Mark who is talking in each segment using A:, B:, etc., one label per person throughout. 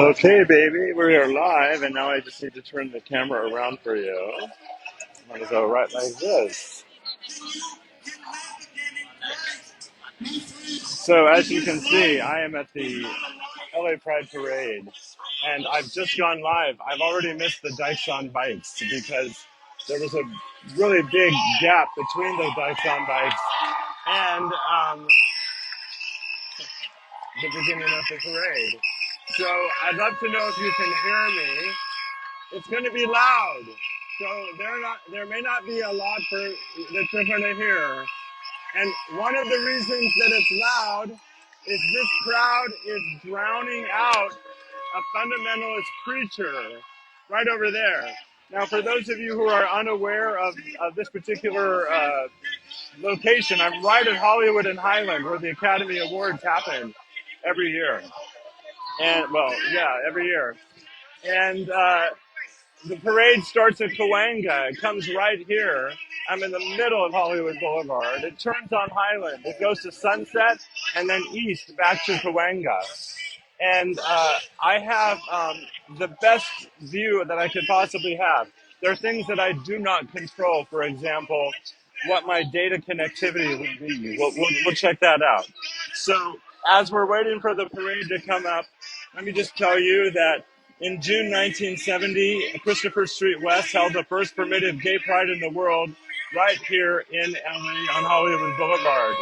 A: Okay, baby, we are live, and now I just need to turn the camera around for you. I'm going to go right like this. So, as you can see, I am at the LA Pride Parade, and I've just gone live. I've already missed the Dykes on Bikes because there was a really big gap between the Dykes on Bikes and the beginning of the parade. So, I'd love to know if you can hear me. It's going to be loud, so there may not be a lot that you're going to hear. And one of the reasons that it's loud is this crowd is drowning out a fundamentalist preacher right over there. Now, for those of you who are unaware of this particular location, I'm right at Hollywood and Highland, where the Academy Awards happen every year. And, well, yeah, every year. And the parade starts at Cahuenga. It comes right here. I'm in the middle of Hollywood Boulevard. It turns on Highland. It goes to Sunset and then east back to Cahuenga. And I have the best view that I could possibly have. There are things that I do not control. For example, what my data connectivity would be. We'll check that out. So as we're waiting for the parade to come up, let me just tell you that in June 1970, Christopher Street West held the first permitted gay pride in the world right here in LA on Hollywood Boulevard.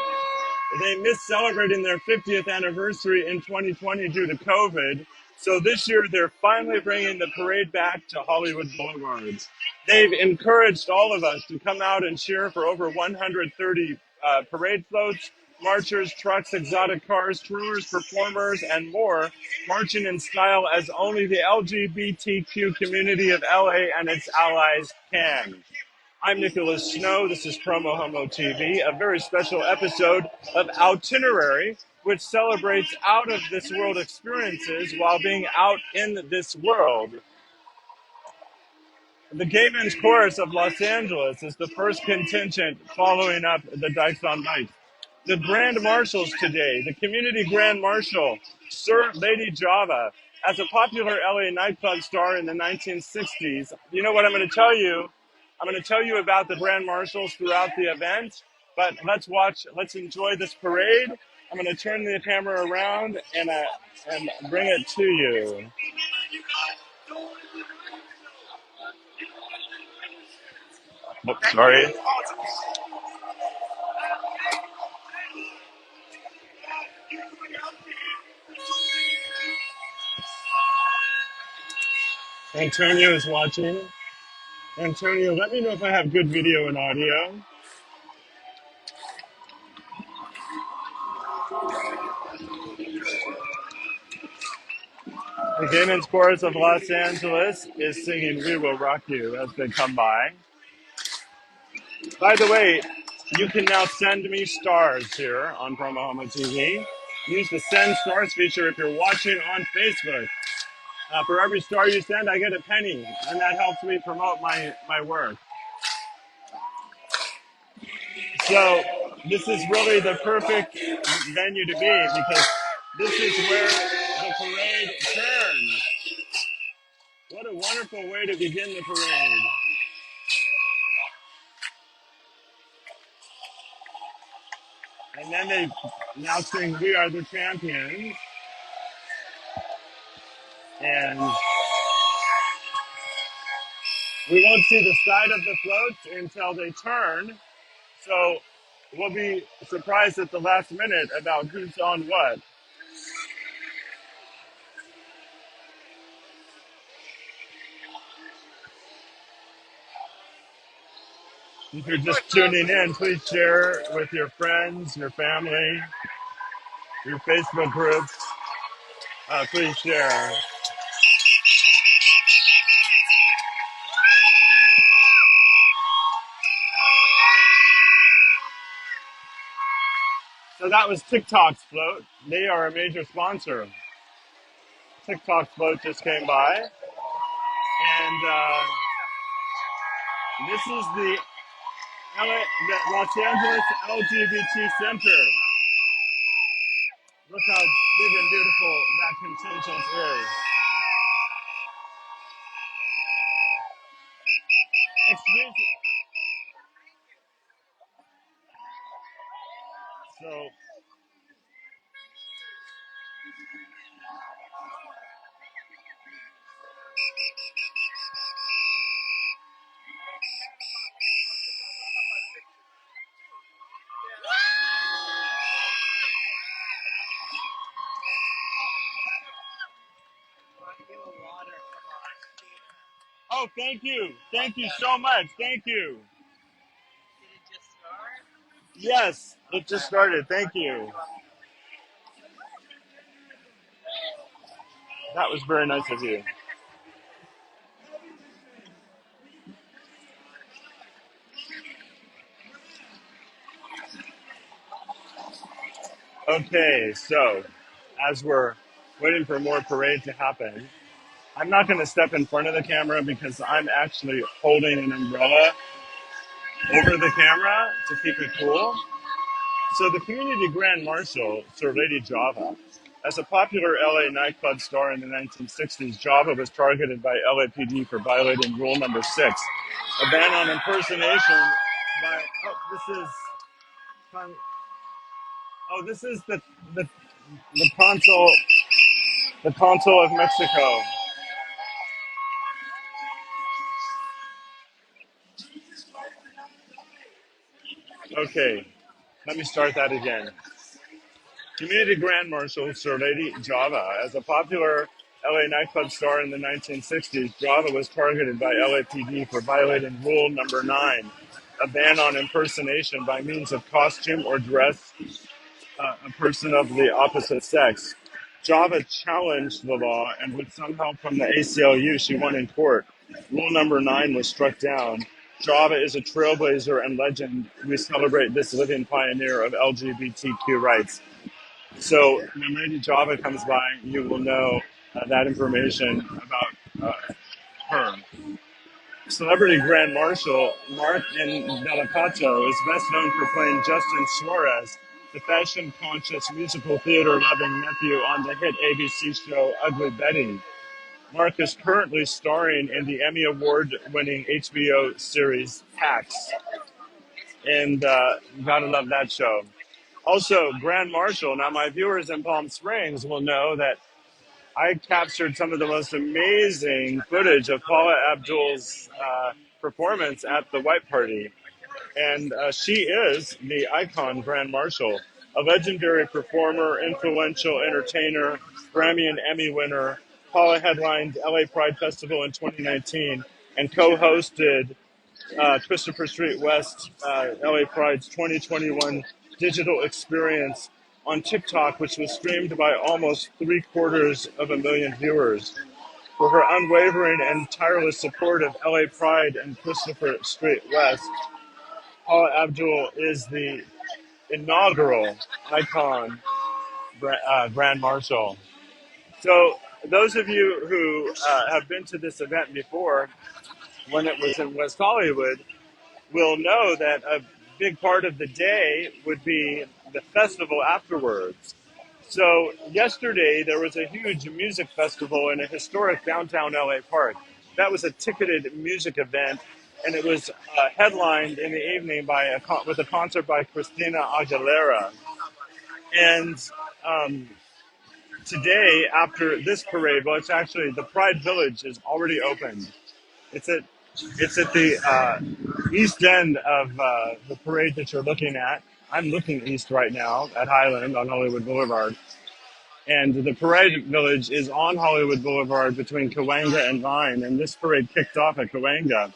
A: They missed celebrating their 50th anniversary in 2020 due to COVID. So this year, they're finally bringing the parade back to Hollywood Boulevard. They've encouraged all of us to come out and cheer for over 130 parade floats, marchers, trucks, exotic cars, twirlers, performers, and more, marching in style as only the LGBTQ community of LA and its allies can. I'm Nicholas Snow. This is PromoHomo.TV, a very special episode of Outinerary, which celebrates out-of-this-world experiences while being out in this world. The Gay Men's Chorus of Los Angeles is the first contingent following up the Dykes on Bikes. The Grand Marshals today, the community Grand Marshal, served Lady Java as a popular LA nightclub star in the 1960s. You know what I'm going to tell you? I'm going to tell you about the Grand Marshals throughout the event, but let's enjoy this parade. I'm going to turn the camera around and bring it to you. Oops, sorry. Antonio is watching. Antonio, let me know if I have good video and audio. The Gay Men's Chorus of Los Angeles is singing We Will Rock You as they come by. By the way, you can now send me stars here on PromoHomo.TV. Use the Send Stars feature if you're watching on Facebook. For every star you send, I get a penny, and that helps me promote my work. So this is really the perfect venue to be because this is where the parade turns. What a wonderful way to begin the parade. And then they now sing We Are the Champions. And we won't see the side of the floats until they turn. So we'll be surprised at the last minute about who's on what. If you're just tuning in, please share with your friends, your family, your Facebook groups. Please share. So that was TikTok's float. They are a major sponsor. TikTok's float just came by. And this is the Los Angeles LGBT Center. Look how big and beautiful that contingent is. Oh, thank you. Thank you so much. Thank you. Yes, it just started. Thank you. That was very nice of you. Okay, so as we're waiting for more parade to happen, I'm not going to step in front of the camera because I'm actually holding an umbrella over the camera to keep it cool. So the community grand marshal, Sir Lady Java, as a popular LA nightclub star in the 1960s, Java was targeted by LAPD for violating rule number 6, a ban on impersonation by. This is the the consul of Mexico. Okay, let me start that again. Community Grand Marshal Sir Lady Java. As a popular LA nightclub star in the 1960s, Java was targeted by LAPD for violating Rule Number 9, a ban on impersonation by means of costume or dress a person of the opposite sex. Java challenged the law, and with some help from the ACLU, she won in court. Rule Number 9 was struck down. Java is a trailblazer and legend. We celebrate this living pioneer of LGBTQ rights. So when Lady Java comes by, you will know that information about her. Celebrity Grand Marshal Mark Delicato is best known for playing Justin Suarez, the fashion-conscious musical theater-loving nephew on the hit ABC show Ugly Betty. Mark is currently starring in the Emmy Award-winning HBO series Tax, and you gotta love that show. Also, Grand Marshal. Now, my viewers in Palm Springs will know that I captured some of the most amazing footage of Paula Abdul's performance at the White Party. And she is the icon Grand Marshal, a legendary performer, influential entertainer, Grammy and Emmy winner. Paula headlined LA Pride Festival in 2019 and co-hosted Christopher Street West, LA Pride's 2021 digital experience on TikTok, which was streamed by almost 750,000 viewers. For her unwavering and tireless support of LA Pride and Christopher Street West, Paula Abdul is the inaugural icon Grand Marshal. So, those of you who have been to this event before, when it was in West Hollywood, will know that a big part of the day would be the festival afterwards. So yesterday there was a huge music festival in a historic downtown LA park. That was a ticketed music event, and it was headlined in the evening by with a concert by Christina Aguilera. And um, today, after this parade, well, it's actually the Pride Village is already opened. It's at the east end of the parade that you're looking at. I'm looking east right now at Highland on Hollywood Boulevard. And the parade village is on Hollywood Boulevard between Cahuenga and Vine. And this parade kicked off at Cahuenga.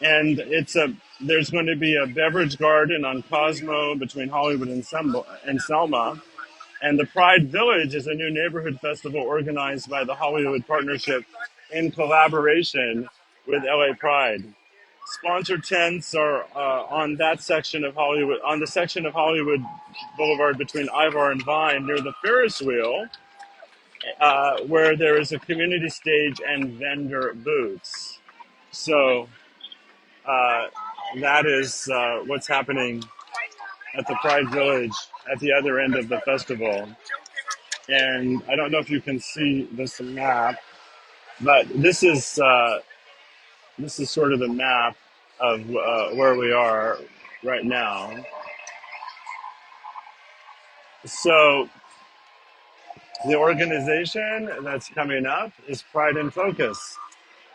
A: And there's going to be a beverage garden on Cosmo between Hollywood and Selma. And the Pride Village is a new neighborhood festival organized by the Hollywood Partnership in collaboration with LA Pride. Sponsored tents are on that section of Hollywood, on the section of Hollywood Boulevard between Ivar and Vine near the Ferris wheel, where there is a community stage and vendor booths. So uh, that is what's happening at the Pride Village at the other end of the festival. And I don't know if you can see this map, but this is sort of the map of where we are right now. So The organization that's coming up is Pride and Focus.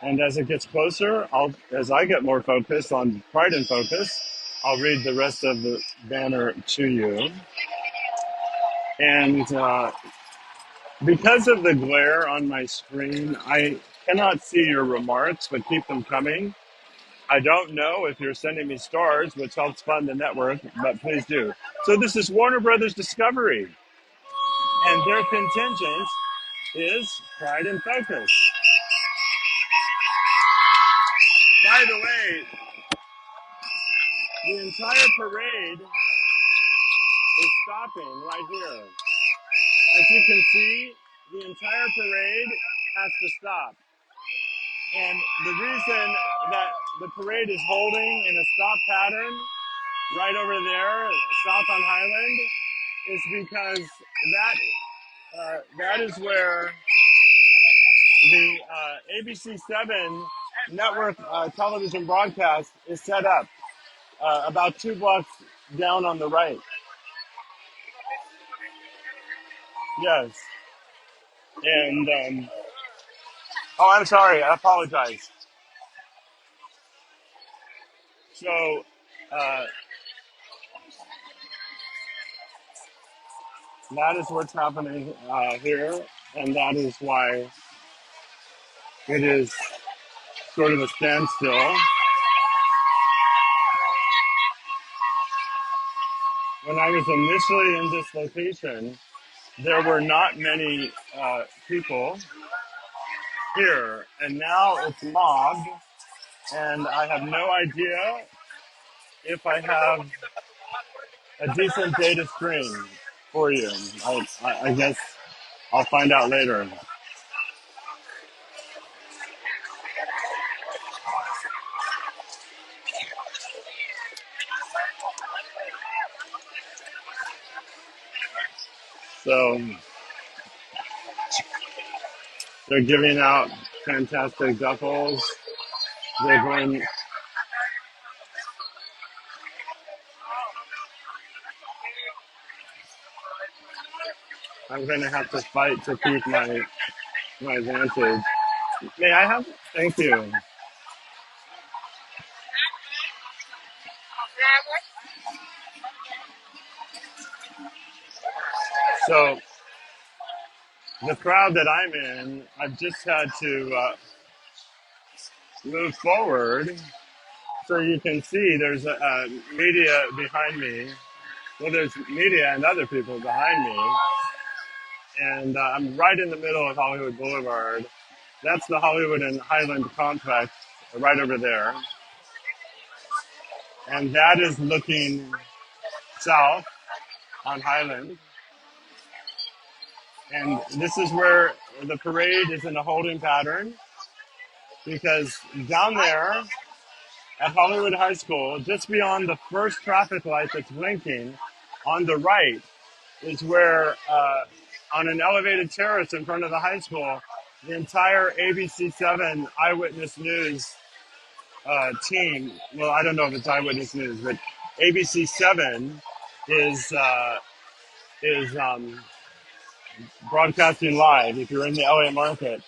A: And as it gets closer, as I get more focused on Pride and Focus, I'll read the rest of the banner to you. And because of the glare on my screen, I cannot see your remarks, but keep them coming. I don't know if you're sending me stars, which helps fund the network, but please do. So this is Warner Brothers Discovery, and their contingent is Pride and Focus. By the way, the entire parade is stopping right here. As you can see, the entire parade has to stop. And the reason that the parade is holding in a stop pattern right over there, south on Highland, is because that is where the ABC7 network television broadcast is set up, about 2 blocks down on the right. Yes. And, oh, I'm sorry. I apologize. So, uh, that is what's happening here, and that is why it is sort of a standstill. When I was initially in this location, there were not many people here, and now it's mobbed, and I have no idea if I have a decent data stream for you. I guess I'll find out later. So they're giving out fantastic duffels. They're going. I'm going to have to fight to keep my advantage. May I have? Thank you. So the crowd that I'm in, I've just had to move forward so you can see there's media behind me. Well, there's media and other people behind me. And I'm right in the middle of Hollywood Boulevard. That's the Hollywood and Highland complex right over there. And that is looking south on Highland. And this is where the parade is in a holding pattern because down there at Hollywood High School, just beyond the first traffic light that's blinking, on the right is where, on an elevated terrace in front of the high school, the entire ABC7 Eyewitness News team, well, I don't know if it's Eyewitness News, but ABC7 is broadcasting live. If you're in the LA market,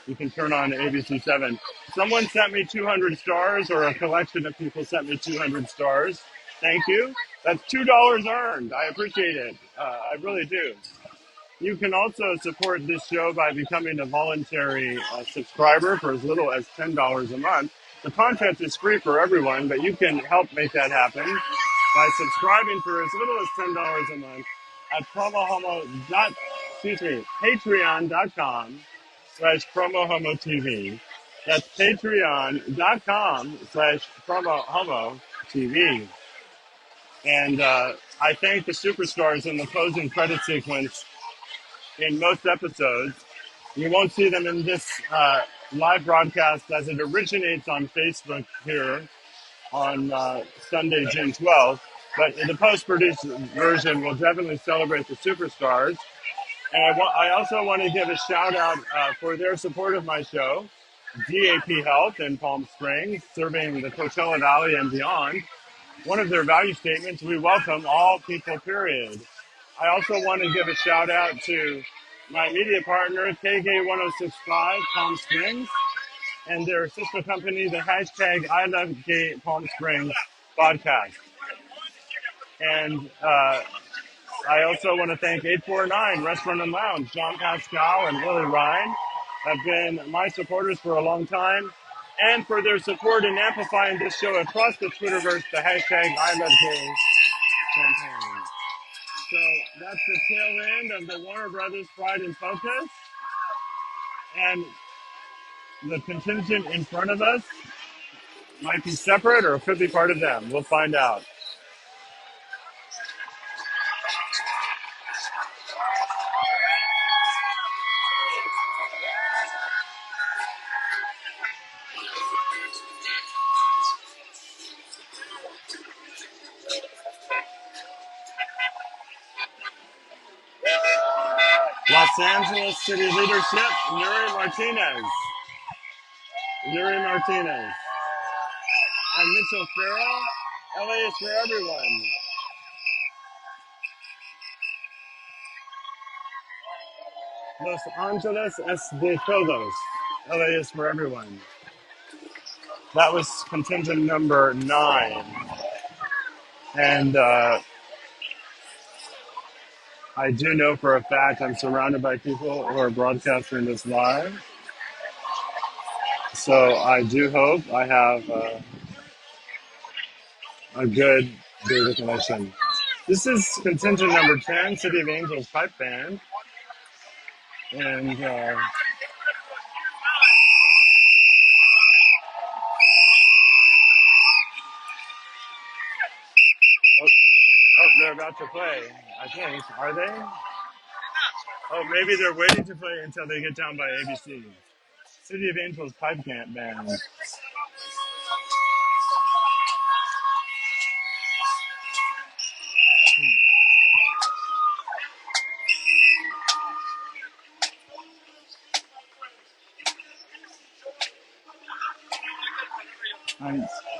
A: you can turn on ABC7. Someone sent me 200 stars, or a collection of people sent me 200 stars. Thank you. That's $2 earned. I appreciate it. I really do. You can also support this show by becoming a voluntary subscriber for as little as $10 a month. The content is free for everyone, but you can help make that happen by subscribing for as little as $10 a month at patreon.com/PromoHomo.TV. That's patreon.com/PromoHomo.TV. And I thank the superstars in the closing credit sequence in most episodes. You won't see them in this live broadcast as it originates on Facebook here on Sunday, June 12th. But in the post-produced version, we'll definitely celebrate the superstars. And I also want to give a shout out for their support of my show, DAP Health in Palm Springs, serving the Coachella Valley and beyond. One of their value statements, we welcome all people, period. I also want to give a shout out to my media partner, KGAY 1065 Palm Springs, and their sister company, the hashtag I Love Gay Palm Springs podcast. And I also want to thank 849 Restaurant and Lounge. John Pascal and Willie Ryan have been my supporters for a long time, and for their support in amplifying this show across the Twitterverse, the hashtag I Love Gay campaign. So that's the tail end of the Warner Brothers Pride in Focus. And the contingent in front of us might be separate or could be part of them. We'll find out. Los Angeles City Leadership, Nuri Martinez. And Mitchell Farrell, LA is for everyone. Los Angeles es de todos. LA is for everyone. That was contingent number 9. And I do know for a fact I'm surrounded by people who are broadcasting this live. So I do hope I have a good data connection. This is contingent number 10, City of Angels Pipe Band. And they're about to play, I think. Are they? Oh, maybe they're waiting to play until they get down by ABC. City of Angels Pipe Band.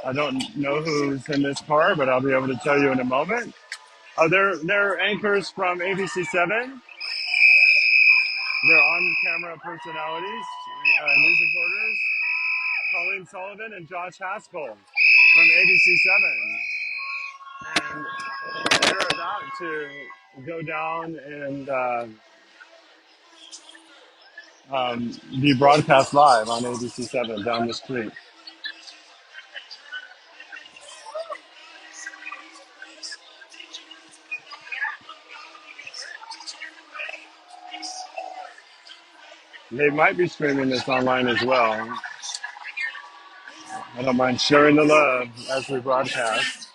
A: I don't know who's in this car, but I'll be able to tell you in a moment. Oh, they're anchors from ABC7. They're on-camera personalities, news reporters, Colleen Sullivan and Josh Haskell from ABC7. And they're about to go down and be broadcast live on ABC7 down the street. They might be streaming this online as well. I don't mind sharing the love as we broadcast.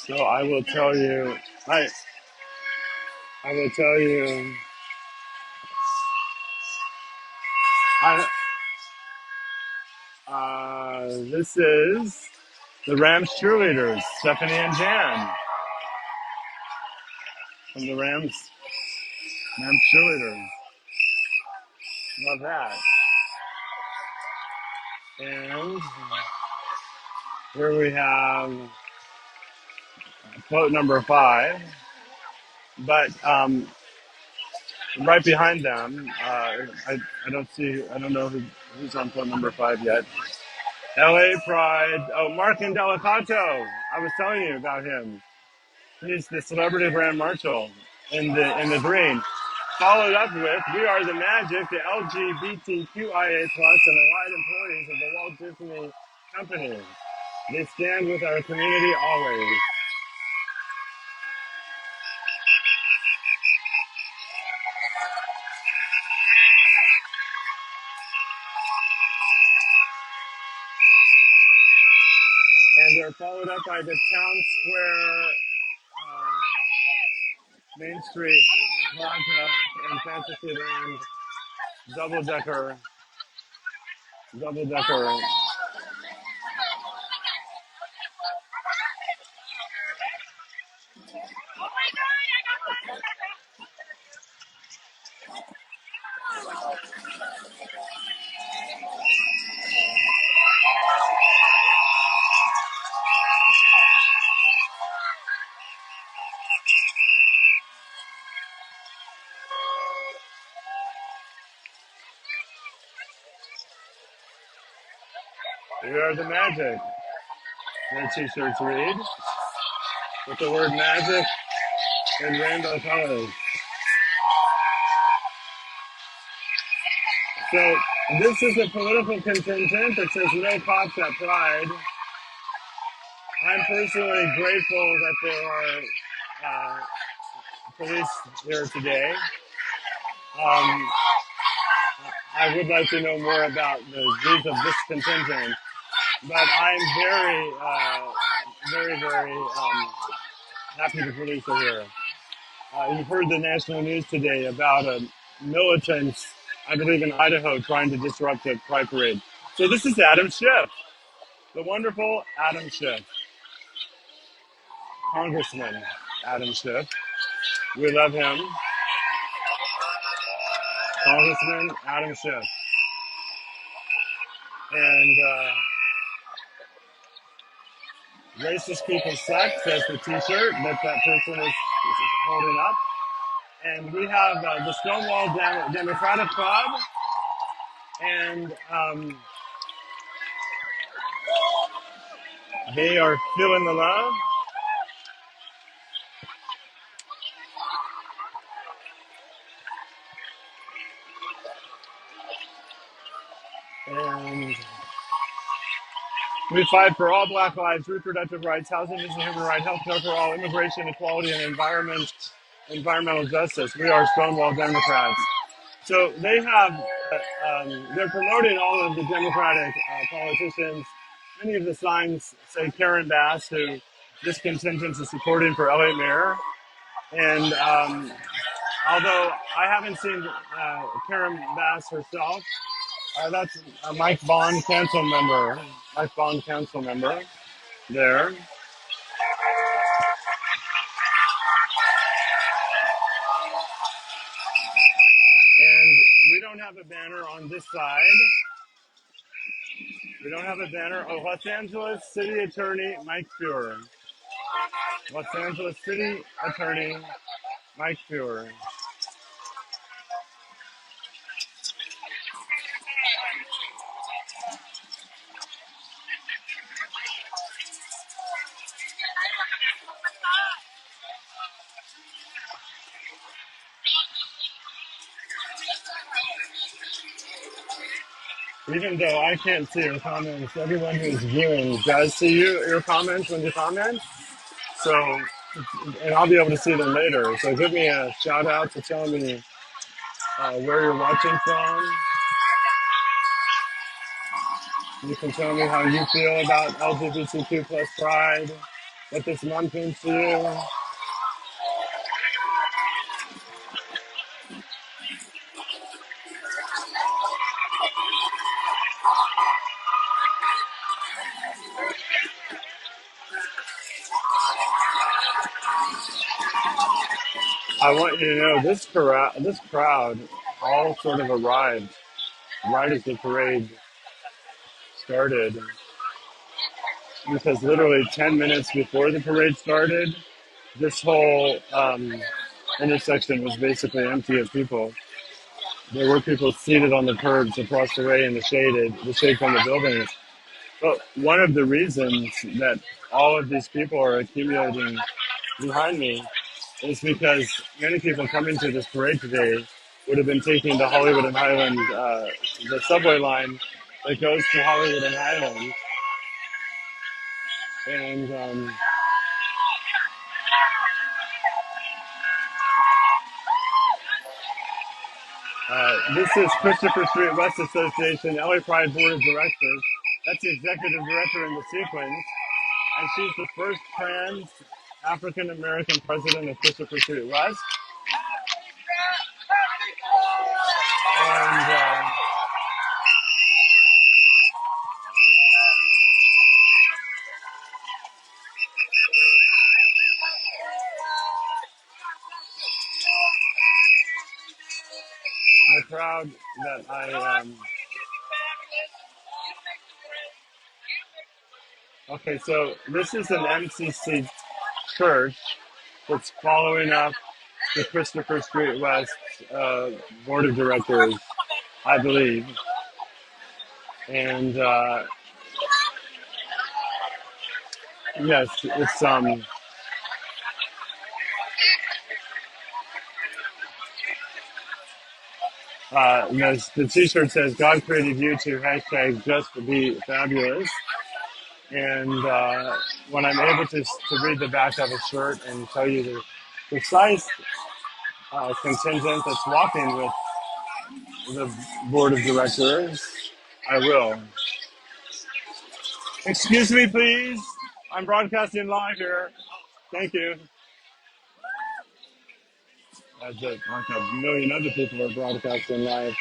A: So I will tell you, I will tell you, this is the Rams cheerleaders, Stephanie and Jan from the Rams cheerleaders. Love that. And here we have quote number 5, but right behind them, I don't know who's on quote number 5 yet. LA Pride. Oh, Mark Indelicato. I was telling you about him. He's the celebrity brand Marshall in the green. Followed up with, we are the magic, the LGBTQIA plus and allied employees of the Walt Disney Company. They stand with our community always. And they're followed up by the Town Square, Main Street, Plaza, and Fantasyland double-decker double decker. We are the magic. Their t-shirts read with the word magic in rainbow colors. So this is a political contingent that says no cops at Pride. I'm personally grateful that there are police here today. I would like to know more about the views of this contingent, but I'm very happy the police are here. You've heard the national news today about militants, I believe in Idaho, trying to disrupt the Pride Parade. So this is Adam Schiff, the wonderful Adam Schiff, Congressman Adam Schiff. We love him. Congressman Adam Schiff. And racist people suck, says the t-shirt that person is holding up. And we have the Stonewall Democratic Club, and they are feeling the love. And we fight for all Black lives, reproductive rights, housing is a human right, health care for all, immigration, equality, and environmental justice. We are Stonewall Democrats. So they have, they're promoting all of the Democratic politicians. Many of the signs say Karen Bass, who this contingent is supporting for LA mayor. And although I haven't seen Karen Bass herself, that's a Mike Bond council member. Mike Bond council member there. And we don't have a banner on this side. We don't have a banner. Oh, Los Angeles City Attorney Mike Fuhrer. Los Angeles City Attorney Mike Fuhrer. Even though I can't see your comments, everyone who's viewing does see your comments when you comment. So, and I'll be able to see them later. So give me a shout out to tell me where you're watching from. You can tell me how you feel about LGBTQ plus Pride, what this month means to you. I want you to know this crowd all sort of arrived right as the parade started, because literally 10 minutes before the parade started, this whole intersection was basically empty of people. There were people seated on the curbs across the way in the shade from the buildings. But one of the reasons that all of these people are accumulating behind me is because many people coming to this parade today would have been taking the Hollywood and Highland, the subway line that goes to Hollywood and Highland. And this is Christopher Street West Association, LA Pride Board of Directors. That's the executive director in the sequence. And she's the first trans African American president of Christopher Street West. And proud that I. Okay, so this is an MCC church that's following up the Christopher Street West board of directors, I believe, and yes, it's the T-shirt says "God created you to hashtag just be fabulous," and when I'm able to read the back of a shirt and tell you the precise contingent that's walking with the board of directors, I will. Excuse me, please. I'm broadcasting live here. Thank you. As like a million other people are broadcasting live,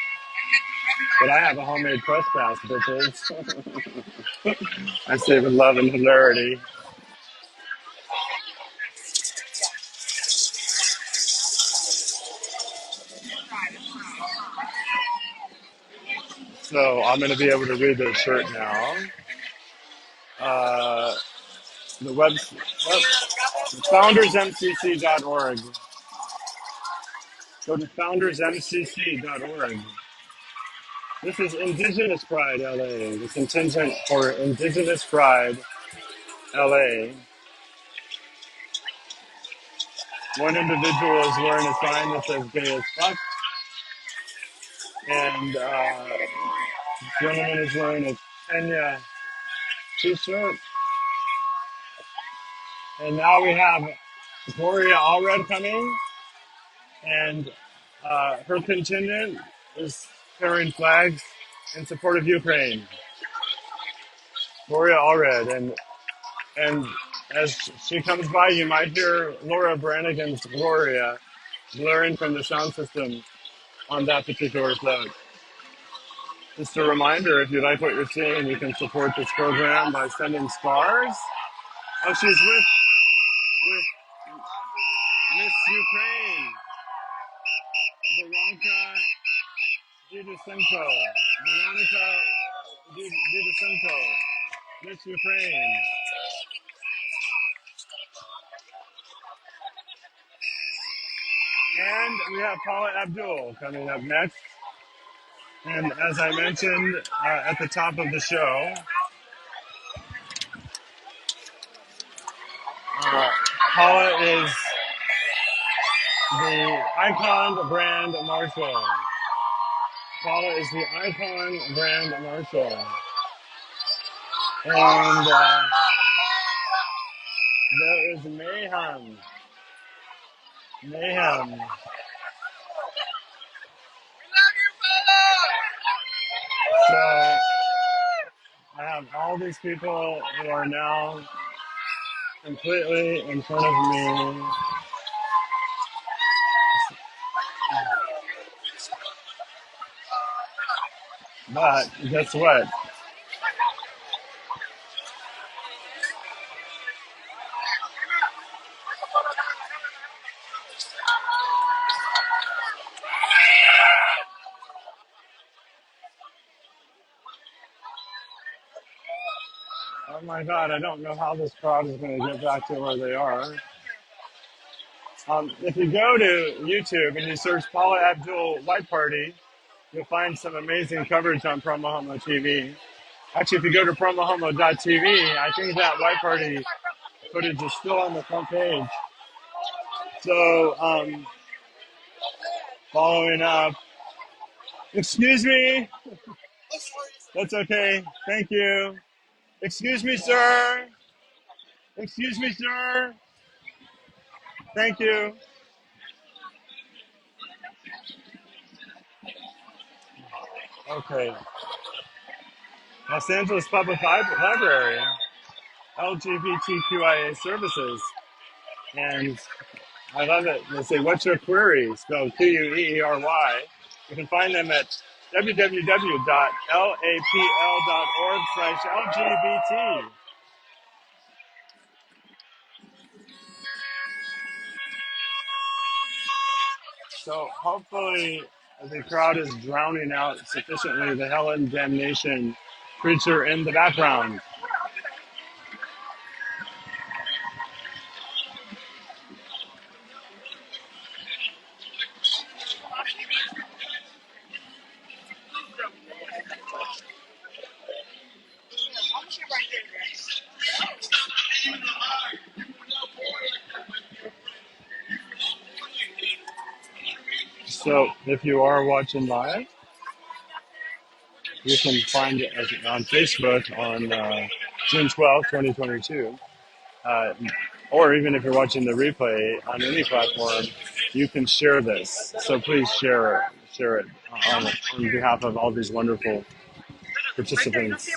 A: but I have a homemade press pass, bitches. I say with love and hilarity. So I'm going to be able to read their shirt now. Uh, the foundersmcc.org. Go to foundersmcc.org. This is Indigenous Pride LA, the contingent for Indigenous Pride LA. One individual is wearing a sign that says gay as fuck, and gentleman is wearing a Kenya t-shirt. And now we have Gloria Allred coming, and her contingent is carrying flags in support of Ukraine. Gloria Allred, and as she comes by, you might hear Laura Branigan's Gloria blaring from the sound system on that particular float. Just a reminder, if you like what you're seeing, you can support this program by sending stars. Oh, she's with Miss Ukraine, Veronica Didusenko. Veronica Didusenko, Miss Ukraine. And we have Paula Abdul coming up next. And as I mentioned at the top of the show, Paula is the icon brand Marshall. Paula is the icon brand Marshall. And there is mayhem. Mayhem. So I have all these people who are now completely in front of me. But guess what? Oh my God, I don't know how this crowd is going to get back to where they are. If you go to YouTube and you search Paula Abdul White Party, you'll find some amazing coverage on PromoHomo.TV. Actually, if you go to PromoHomo.TV, I think that White Party footage is still on the front page. So, following up, excuse me. That's okay. Thank you. Excuse me, sir. Excuse me, sir. Thank you. Okay. Los Angeles Public Library, LGBTQIA services. And I love it. They say, what's your query? Spelled Queery. You can find them at www.lapl.org/LGBT. So hopefully The crowd is drowning out sufficiently the hell and damnation preacher in the background. So if you are watching live, you can find it on Facebook on June 12th, 2022. Or even if you're watching the replay on any platform, you can share this. So please share it on behalf of all these wonderful participants.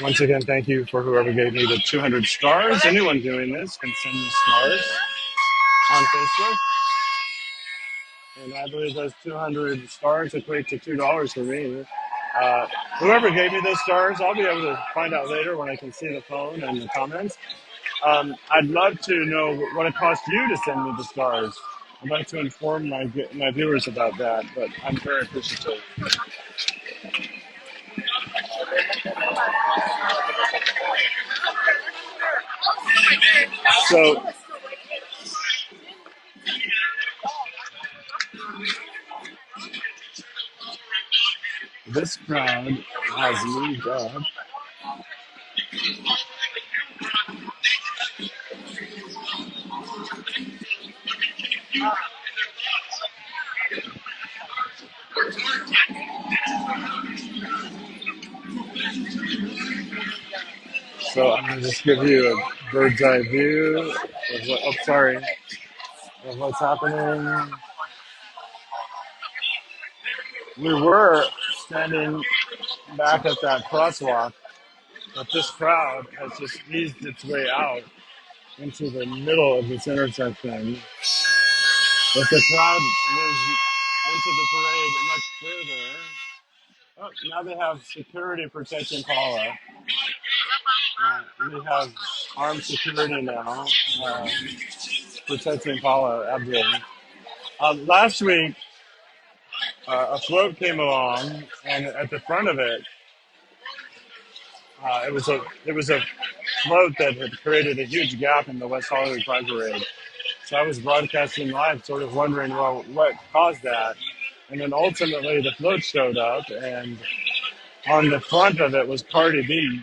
A: Once again, thank you for whoever gave me the 200 stars. Anyone doing this can send me stars on Facebook. And I believe those 200 stars equate to $2 for me. Whoever gave me those stars, I'll be able to find out later when I can see the phone and the comments. I'd love to know what it cost you to send me the stars. I'd like to inform my viewers about that, but I'm very appreciative. So this crowd has moved up. So I'm going to just give you a bird's eye view of of what's happening. We were standing back at that crosswalk, but this crowd has just eased its way out into the middle of this intersection. If the crowd moves into the parade much further, oh, now they have security protecting Paula. We have armed security now protecting Paula Abdul. Last week, a float came along, and at the front of it, it was a float that had created a huge gap in the West Hollywood Pride Parade. So I was broadcasting live, sort of wondering, well, what caused that? And then ultimately, the float showed up, and on the front of it was Cardi B,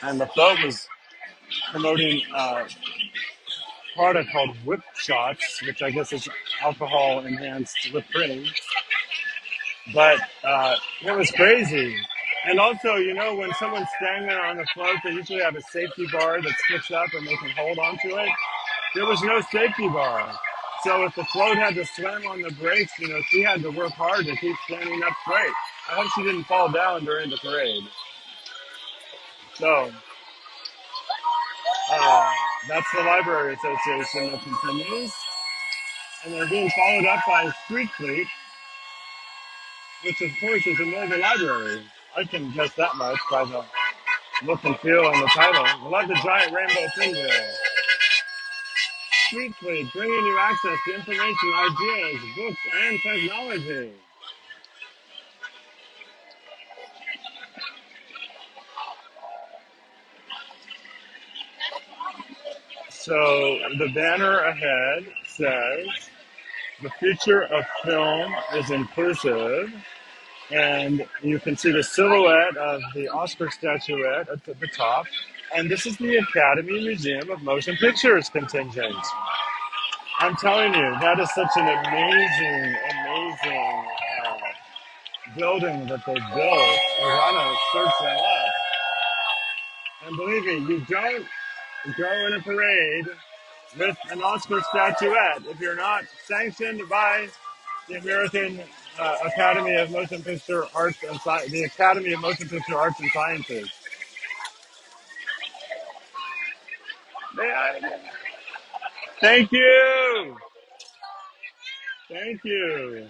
A: and the float was promoting a product called Whip Shots, which I guess is alcohol enhanced whipped cream. But it was crazy. And also, you know, when someone's standing there on the float, they usually have a safety bar that sticks up and they can hold onto it. There was no safety bar. So if the float had to slam on the brakes, you know, she had to work hard to keep standing up straight. I hope she didn't fall down during the parade. So that's the Library Association that continues. And they're being followed up by Street Fleet, which of course is another library. I can guess that much by the look and feel and the title. We love the giant rainbow pinwheel. Street Fleet, bringing you access to information, ideas, books, and technology. So the banner ahead says, the future of film is inclusive. And you can see the silhouette of the Oscar statuette at the top. And this is the Academy Museum of Motion Pictures contingent. I'm telling you, that is such an amazing building that they built. We're gonna search them up. And believe me, you don't go in a parade with an Oscar statuette if you're not sanctioned by the American Academy of Motion Picture Arts and the Academy of Motion Picture Arts and Sciences. Thank you. Thank you.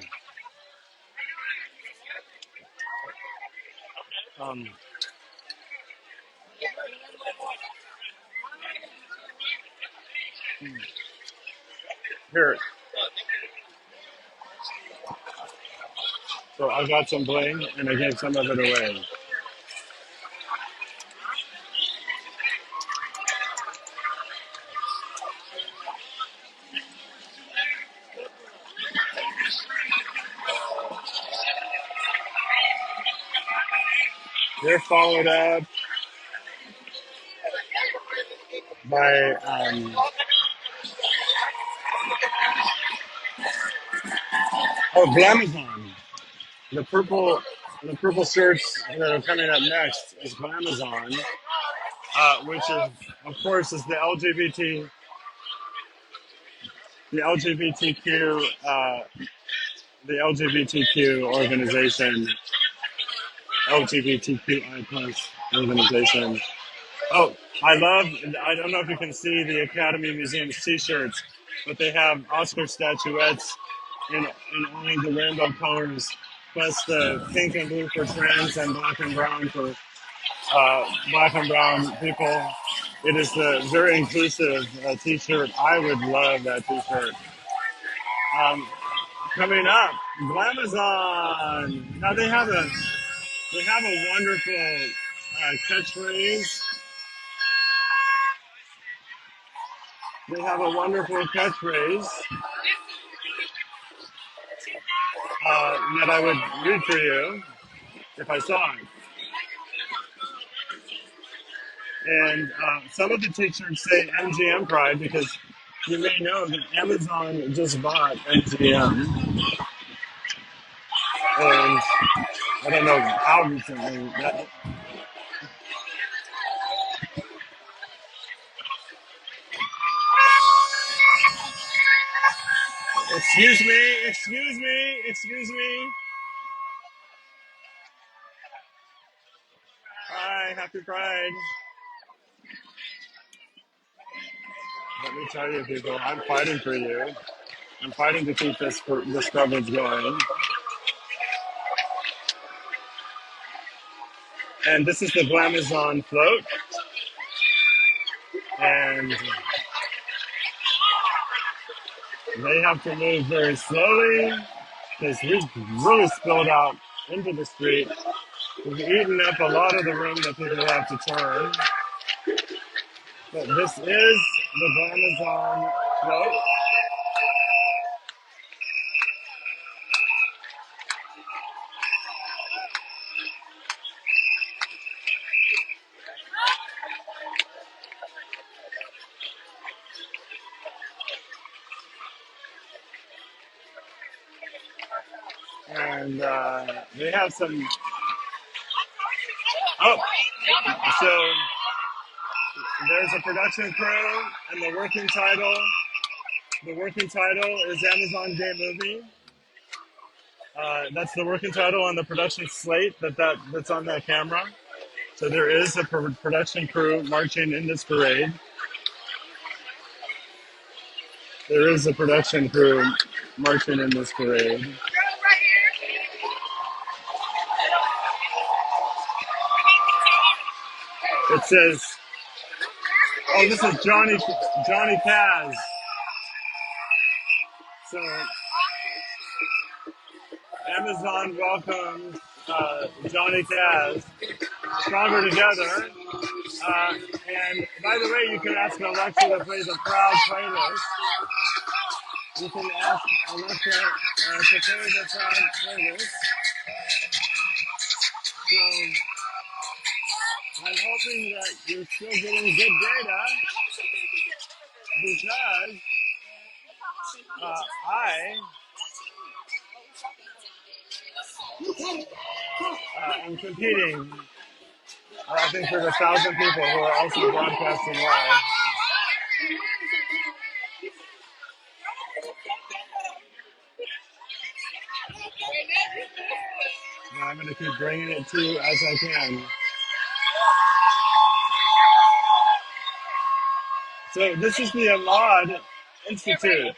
A: Um, here, So I got some bling and I gave some of it away. They're followed up by Glamazon. The purple shirts that are coming up next is Glamazon, which is of course is LGBTQ the LGBTQ organization, LGBTQI plus organization. Oh, I don't know if you can see the Academy Museum's t-shirts, but they have Oscar statuettes in all of the rainbow colors, plus the pink and blue for trans and black and brown for black and brown people. It is a very inclusive t-shirt. I would love that t-shirt. Um, Coming up, Glamazon. Now they have a wonderful catchphrase. They have a wonderful catchphrase that I would read for you if I saw it. And some of the t-shirts say MGM Pride because you may know that Amazon just bought MGM, and I don't know how recently. Excuse me, excuse me, excuse me. Hi, happy Pride. Let me tell you, people, I'm fighting for you. I'm fighting to keep this coverage going. And this is the Glamazon float. And they have to move very slowly because we've really spilled out into the street. We've eaten up a lot of the room that people have to turn. But this is the Glamazon float. And they have some. Oh, so there's a production crew, and the working title. The working title is Amazon Gay Movie. That's the working title on the production slate that's on that camera. So there is a production crew marching in this parade. There is a production crew marching in this parade. It says, "Oh, this is Johnny Kaz." So Amazon welcomes Johnny Kaz, Stronger Together. And by the way, you can ask Alexa to play the Proud playlist. You can ask Alexa to play the Proud playlist. So I'm hoping that you're still getting good data because I am competing. I think there's 1,000 people who are also broadcasting live. And I'm going to keep bringing it to you as I can. So this is the Ahmad Institute,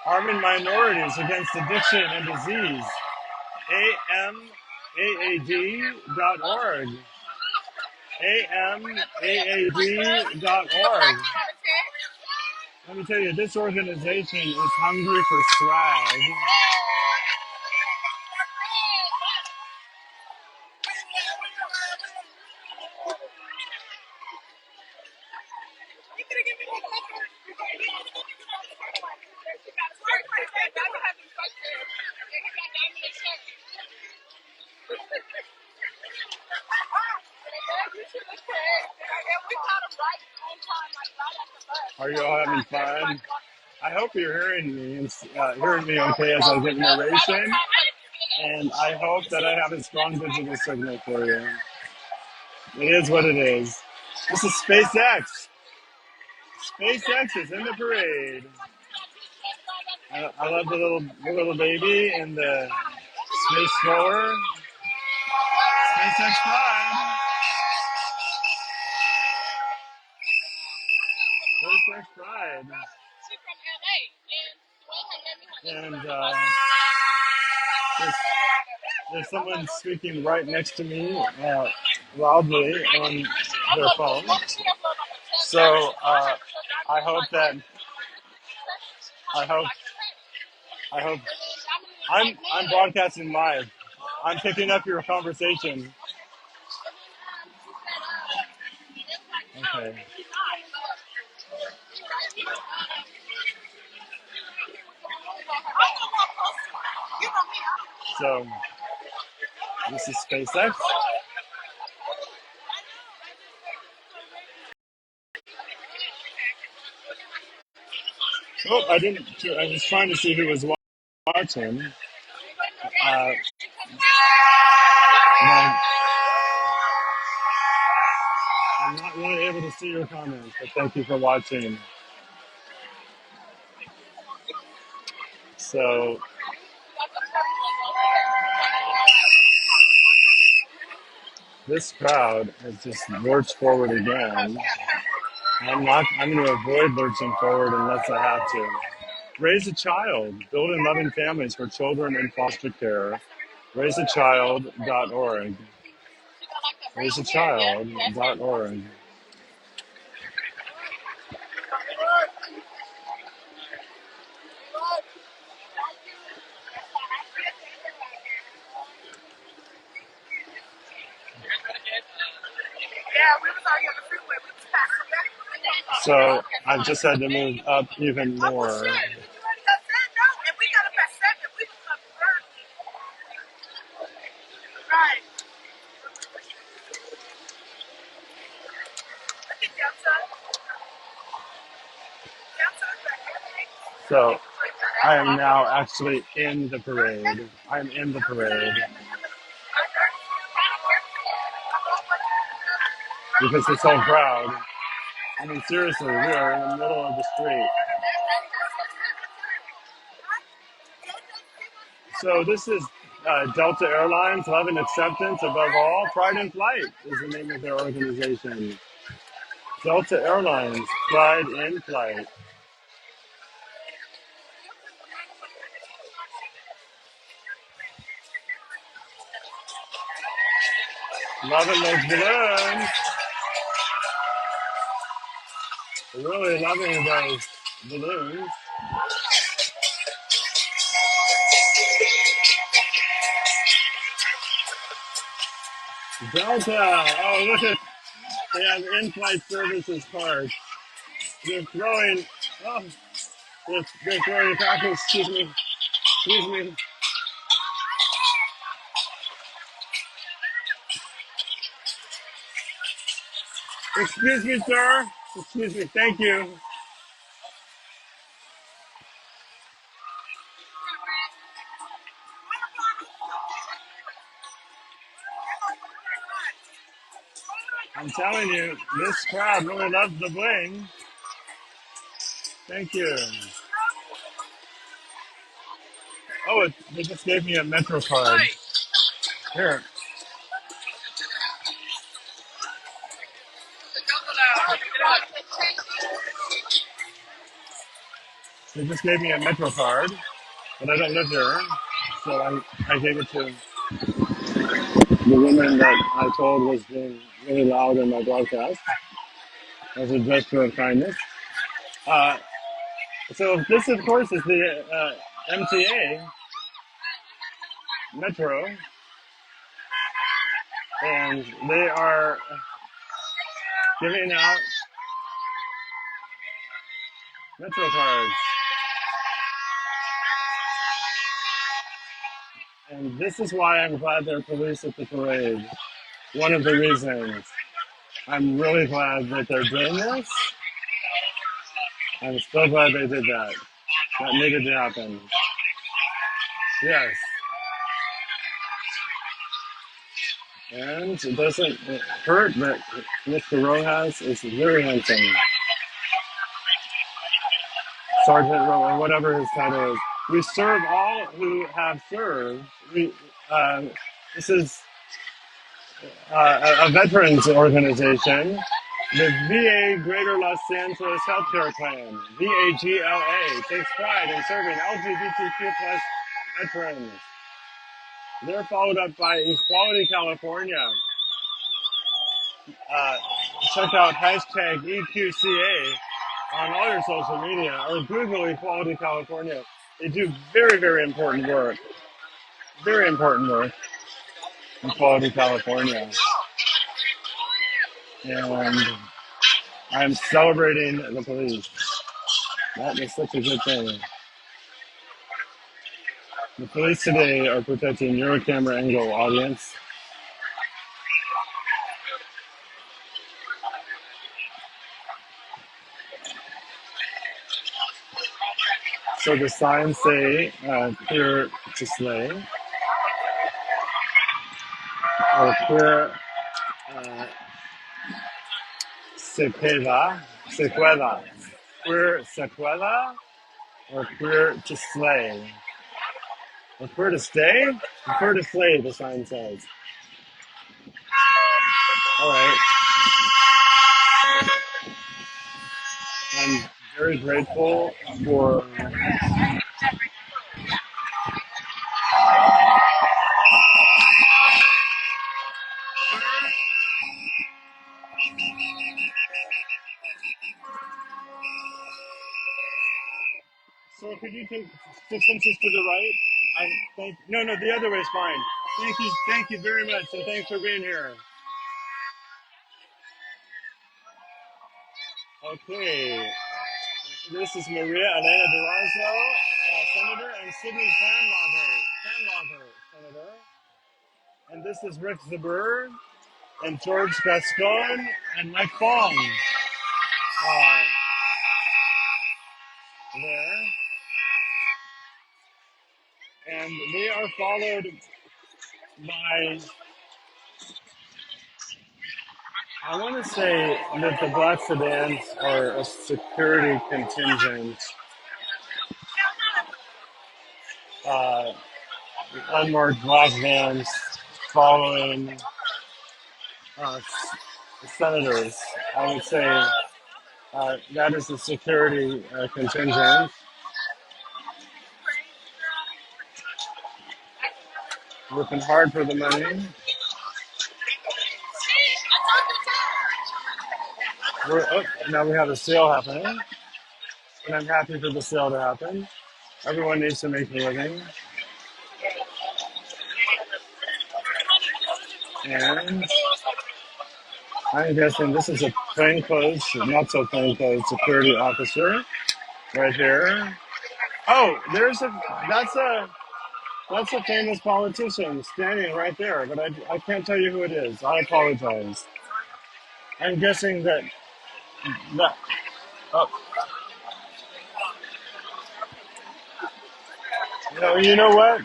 A: Arming Minorities Against Addiction and Disease, amaad.org. amaad.org. Let me tell you, this organization is hungry for swag. Are you all having fun? I hope you're hearing me hearing me okay as I give narration, and I hope that I have a strong digital signal for you. It is what it is. This is SpaceX. SpaceX is in the parade. I love the little baby and the space thrower. SpaceX Pride. SpaceX Pride. And there's someone speaking right next to me loudly on their phone. So I hope that I hope I hope I'm broadcasting live. I'm picking up your conversation. Okay. So this is SpaceX. Oh, I didn't. I was trying to see who was watching. No, I'm not really able to see your comments, but thank you for watching. So this crowd has just lurched forward again. I'm going to avoid lurching forward unless I have to. Raise a child. Building loving families for children in foster care. RaiseAchild.org. RaiseAchild.org. So I've just had to move up even more. So I am now actually in the parade. I'm in the parade because this whole crowd. I mean, seriously, we are in the middle of the street. So this is Delta Airlines, Love and Acceptance Above All. Pride in Flight is the name of their organization. Delta Airlines, Pride in Flight. Loving those balloons. Really loving those balloons. Delta. Oh, look at, they have in-flight services cards. They're throwing, oh, they're throwing tacos. Excuse me. Excuse me, sir. Excuse me. Thank you. I'm telling you, this crowd really loves the bling. Thank you. Oh, they just gave me a Metro card. Here. They just gave me a Metro card, but I don't live there. So I gave it to the woman that I told was being really loud in my broadcast as a gesture of kindness. Uh, so this, of course, is the MTA Metro. and they are giving out Metro cards. And this is why I'm glad there are police at the parade. One of the reasons. I'm really glad that they're doing this. I'm so glad they did that. That needed to happen. Yes. And it doesn't hurt that Mr. Rojas is very handsome. Sergeant or whatever his title is. We serve all who have served. Uh, this is a veterans organization, the VA Greater Los Santos Healthcare Plan, VAGLA, takes pride in serving LGBTQ plus veterans. They're followed up by Equality California. Uh, Check out hashtag EQCA on all your social media or Google Equality California. They do very, very important work. Very important work. Equality California. And I'm celebrating the police. That is such a good thing. The police today are protecting your camera angle, audience. So the signs say queer to slay, or queer sequela, queer sequela, or queer to slay, or queer to stay, or queer to slay, the sign says. All right. I'm very grateful for So could you take 6 inches to the right? No, the other way is fine. Thank you very much, and thanks for being here. Okay, this is Maria Elena Duranzo, Senator, and Sidney Sandlager, Senator. And this is Rick Zabur, and George Gascon, and Mike Fong there. And they are followed by, I want to say that the black sedans are a security contingent, uh, unmarked black vans following uh, senators. I would say that is the security contingent. Working hard for the money. Now we have a sale happening, and I'm happy for the sale to happen. Everyone needs to make a living. And I'm guessing this is a plainclothes, not so plainclothes security officer right here. Oh, that's a famous politician standing right there, but I can't tell you who it is. I apologize. I'm guessing that oh, you know what?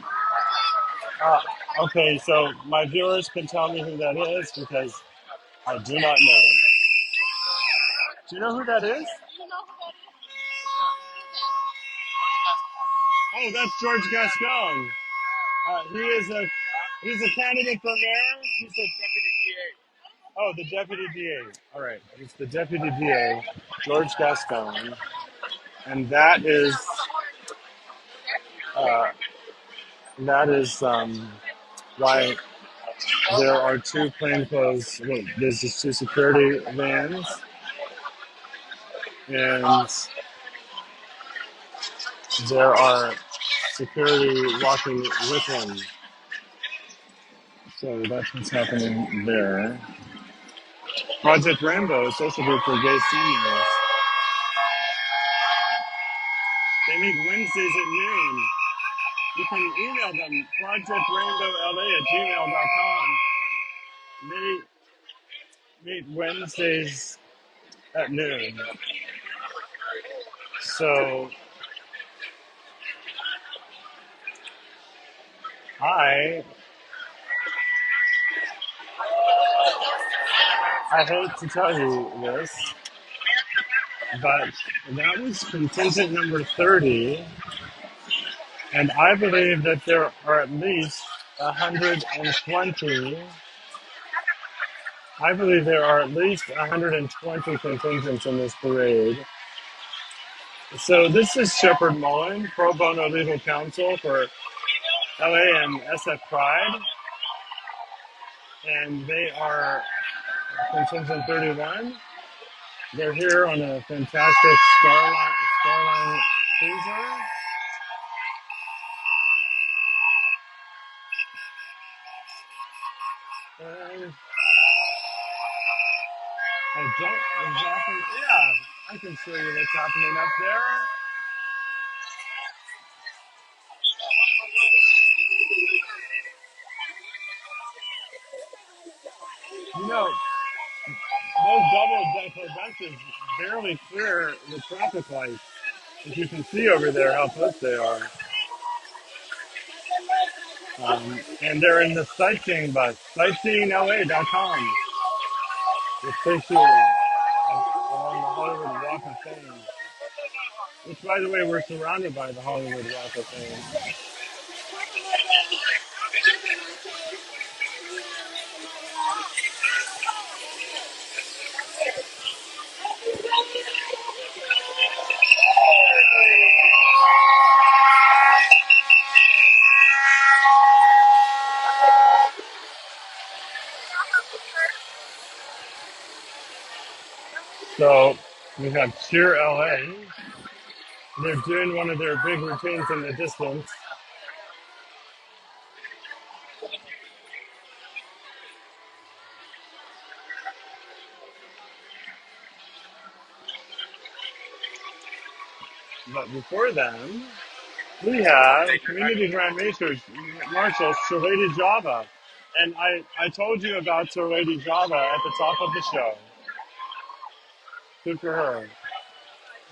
A: Uh, okay, so my viewers can tell me who that is because I do not know. Do you know who that is? Oh, that's George Gascon. He's a candidate for mayor. He's a deputy DA. Oh, the deputy DA. All right, it's the deputy DA, George Gascon, and uh, that is why there are two plainclothes. Well, there's just two security vans, and there are security walking with him. So that's what's happening there. Project Rambo, a social group for gay seniors. They meet Wednesdays at noon. You can email them, projectrainbowla@gmail.com. They meet Wednesdays at noon. So I hate to tell you this, but that was contingent number 30, and I believe that there are at least 120. I believe there are at least 120 contingents in this parade. So this is Shepard Mullen, pro bono legal counsel for LA and SF Pride, and they are contingent 31. They're here on a fantastic Starline cruiser. And I don't exactly, yeah, I can show you what's happening up there. You know, those double-decker buses barely clear the traffic lights. As you can see over there how close they are. And they're in the sightseeing bus, sightseeingla.com. It takes you along the Hollywood Walk of Fame. Which, by the way, we're surrounded by the Hollywood Walk of Fame. So we have Cheer LA. They're doing one of their big routines in the distance. But before them, we have Community Grand Marshals, Sir Lady Java. And I told you about Sir Lady Java at the top of the show. Good for her.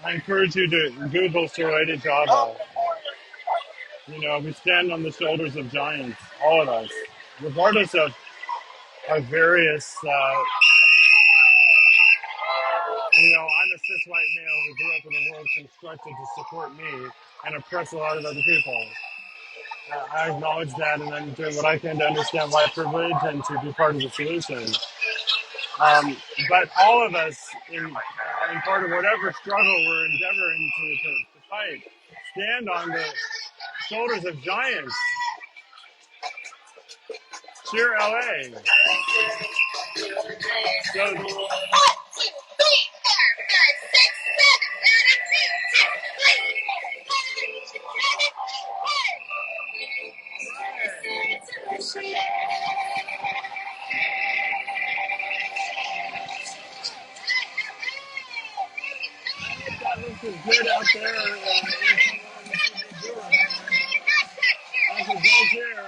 A: I encourage you to Google Sir Lady Java. You know, we stand on the shoulders of giants, all of us, regardless of our various, I'm a cis white male who grew up in a world constructed to support me and oppress a lot of other people. I acknowledge that, and I'm doing what I can to understand white privilege and to be part of the solution. But all of us, in part of whatever struggle we're endeavoring to fight, stand on the shoulders of giants. Cheer LA. So, that looks as good out there. As it goes here.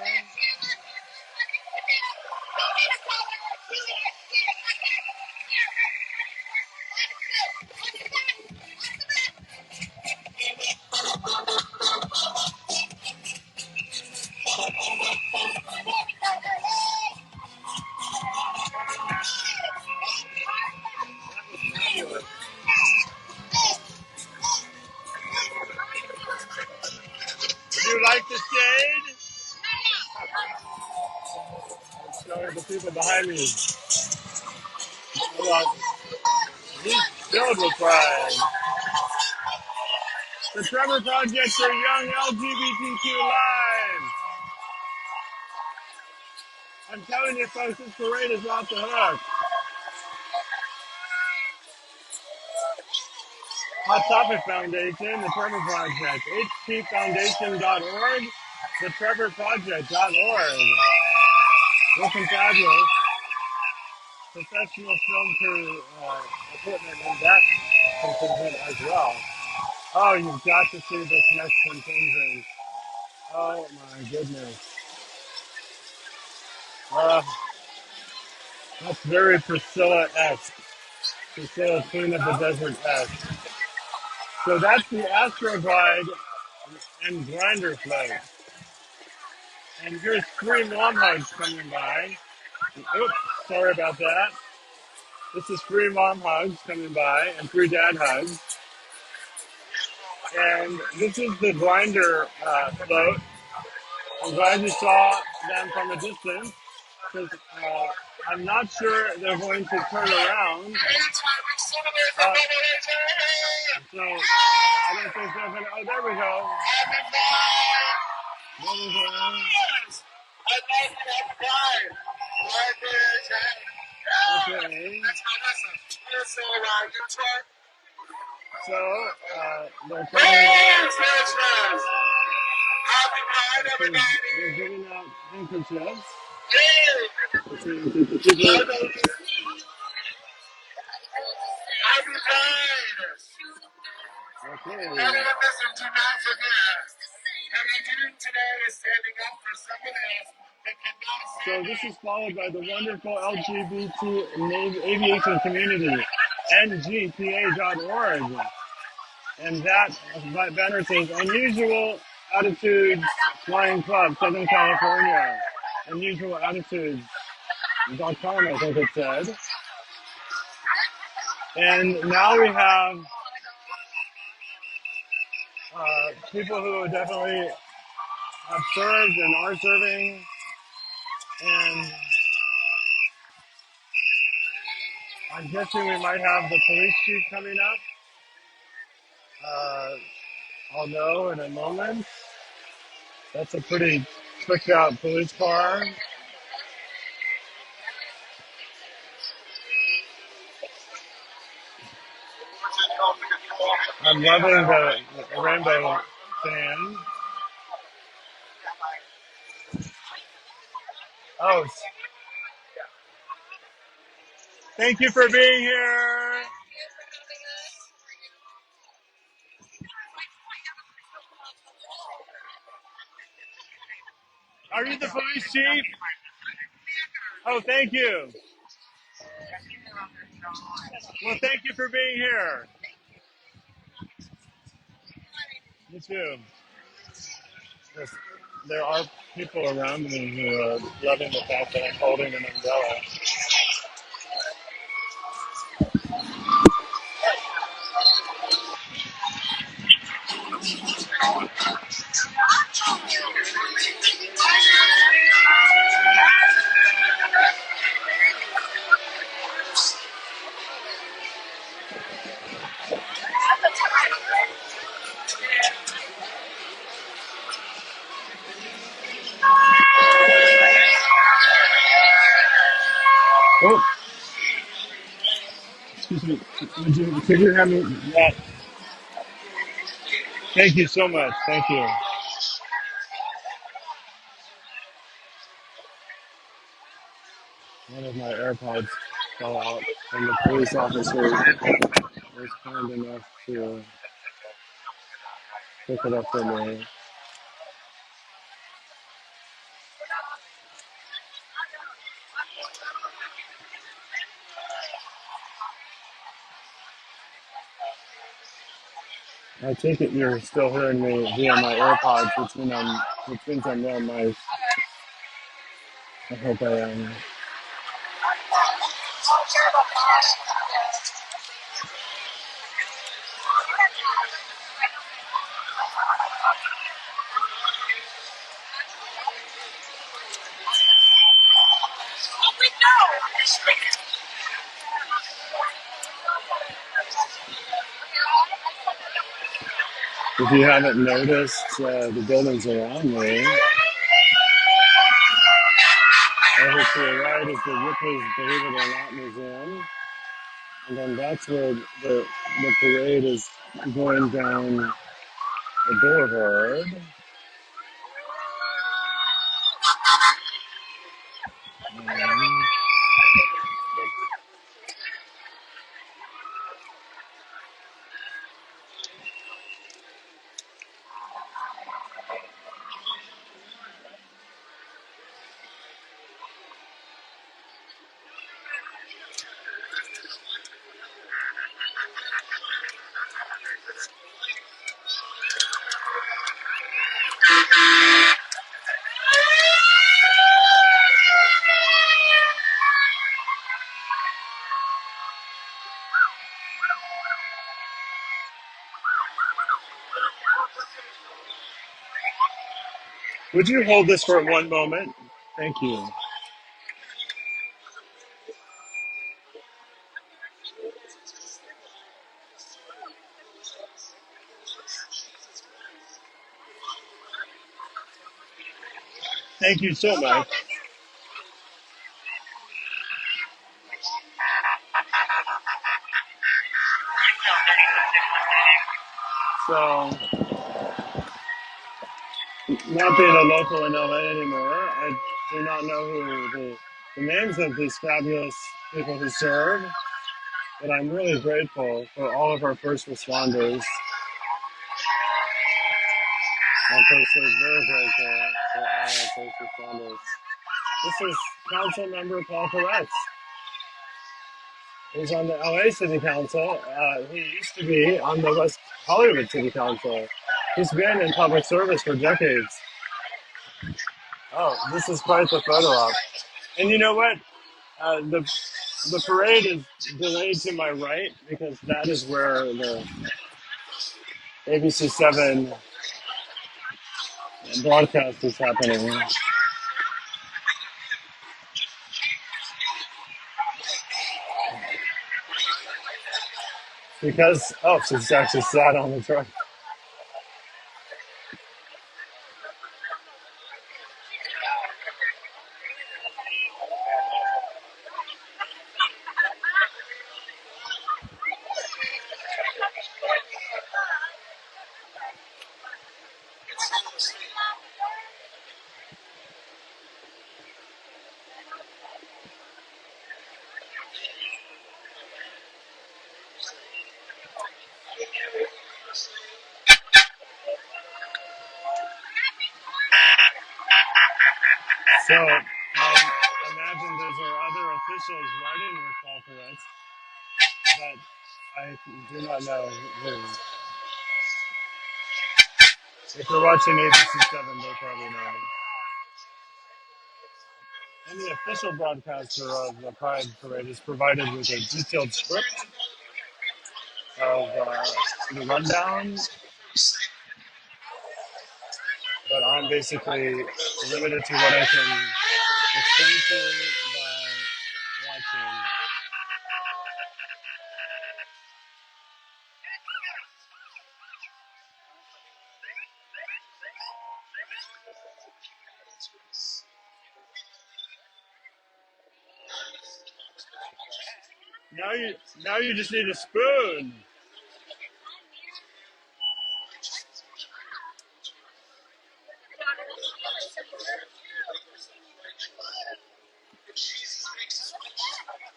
A: Do you like the shade? So the people behind me. He's filled with pride. The Trevor Project for Young LGBTQ Lives. I'm telling you folks, this parade is off the hook. Hot Topic Foundation, the Trevor Project, htfoundation.org, thetrevorproject.org. Looking fabulous. Professional film crew equipment in that contingent as well. Oh, you've got to see this next contingent. Oh my goodness. Uh, that's very Priscilla-esque. Priscilla, Queen of the Desert-esque. So that's the Astroglide and Grinder float. And here's three mom hugs coming by. Oops, sorry about that. This is three mom hugs coming by and three dad hugs. And this is the Grinder float. I'm glad you saw them from a distance because I'm not sure they're going to turn around. So I don't think they're going to. Oh, there we go. There we go. Okay. So they're giving out handkerchiefs. Okay. So this is followed by the wonderful LGBT aviation community, ngpa.org. And that banner says Unusual Attitudes Flying Club, Southern California. UnusualAttitudes.com, I think it said. And now we have people who definitely have served and are serving. And I'm guessing we might have the police chief coming up. I'll know in a moment. That's a pretty tricked out police car. I'm loving the Rambo fan. Oh, thank you for being here. Are you the police chief? Oh, thank you. Well, thank you for being here. You too. Yes, there are people around me who are loving the fact that I'm holding an umbrella. Oh, excuse me. Could you have me that? Thank you so much. Thank you. One of my AirPods fell out, and the police officer was kind enough to pick it up for me. I take it you're still hearing me via my AirPods, which means I'm wearing my. I hope I am. If you haven't noticed, the buildings around me, over to the right is the Ripley's Believe It or Not Museum. And then that's where the parade is going down the Boulevard. Would you hold this for one moment? Thank you. Thank you so much. So, not being a local in LA anymore, I do not know who the names of these fabulous people who serve, but I'm really grateful for all of our first responders. I'm personally very grateful for all our first responders. This is Council Member Paul Koretz. He's on the LA City Council. He used to be on the West Hollywood City Council. He's been in public service for decades. Oh, this is quite the photo op. And you know what? The parade is delayed to my right because that is where the ABC7 broadcast is happening. Because, oh, she's actually sat on the truck. So, I imagine those are other officials riding with Paul Perez, but I do not know who. If you're watching ABC7, they probably know. And the official broadcaster of the Pride Parade is provided with a detailed script of the rundown, but I'm basically limited to what I can explain to by watching. Now you just need a spoon.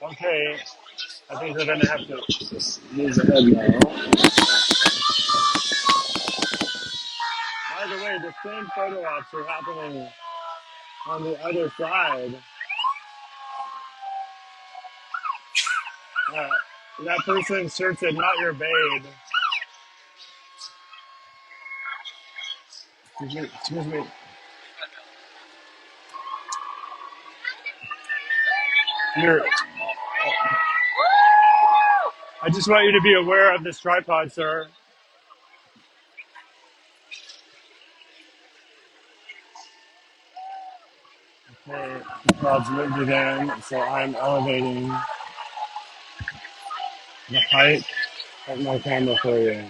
A: Okay, I think we're gonna have to use the head now. By the way, the same photo ops are happening on the other side. Uh, that person's shirt said, "Not your babe." Excuse me. You're, I just want you to be aware of this tripod, sir. Okay, the cloud's moved again, so I'm elevating the height of my camera for you.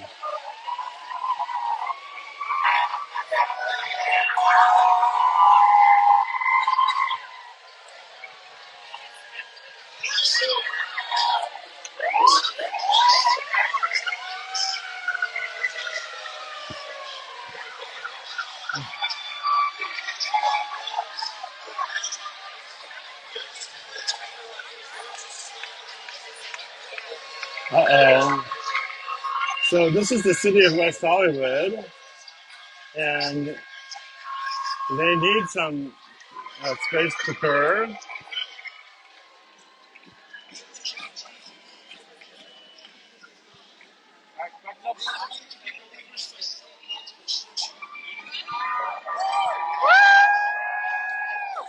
A: Uh-oh. So this is the city of West Hollywood, and they need some space to curve.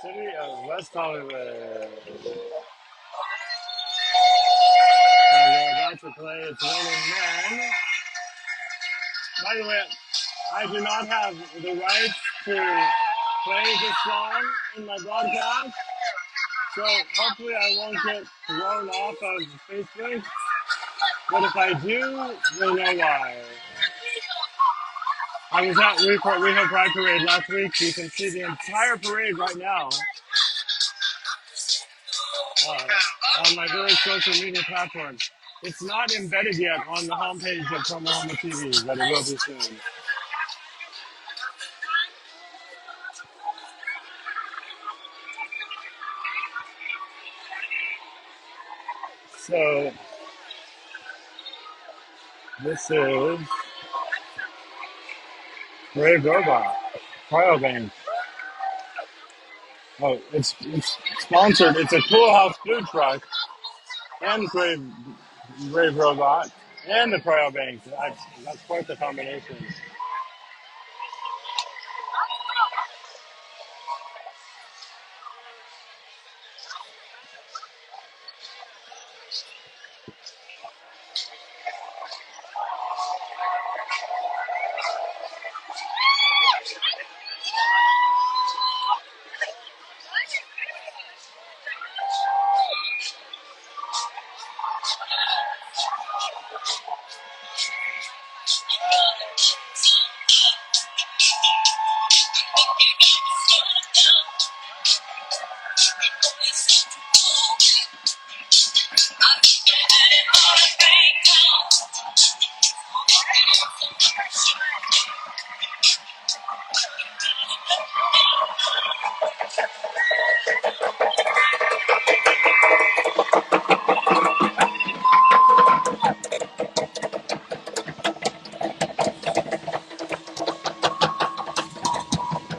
A: City of West Hollywood. And they're about to play It's Raining Men. By the way, I do not have the rights to play this song in my broadcast, so hopefully I won't get thrown off of Facebook. But if I do, you'll know why. I was at Rehab Pride Parade last week. You can see the entire parade right now on my various social media platforms. It's not embedded yet on the homepage of PromoHomo.TV, but it will be soon. So this is Brave Robot, Cryobank. Oh, it's sponsored. It's a Cool House food truck and Brave Robot and the Cryobank. That's quite the combination.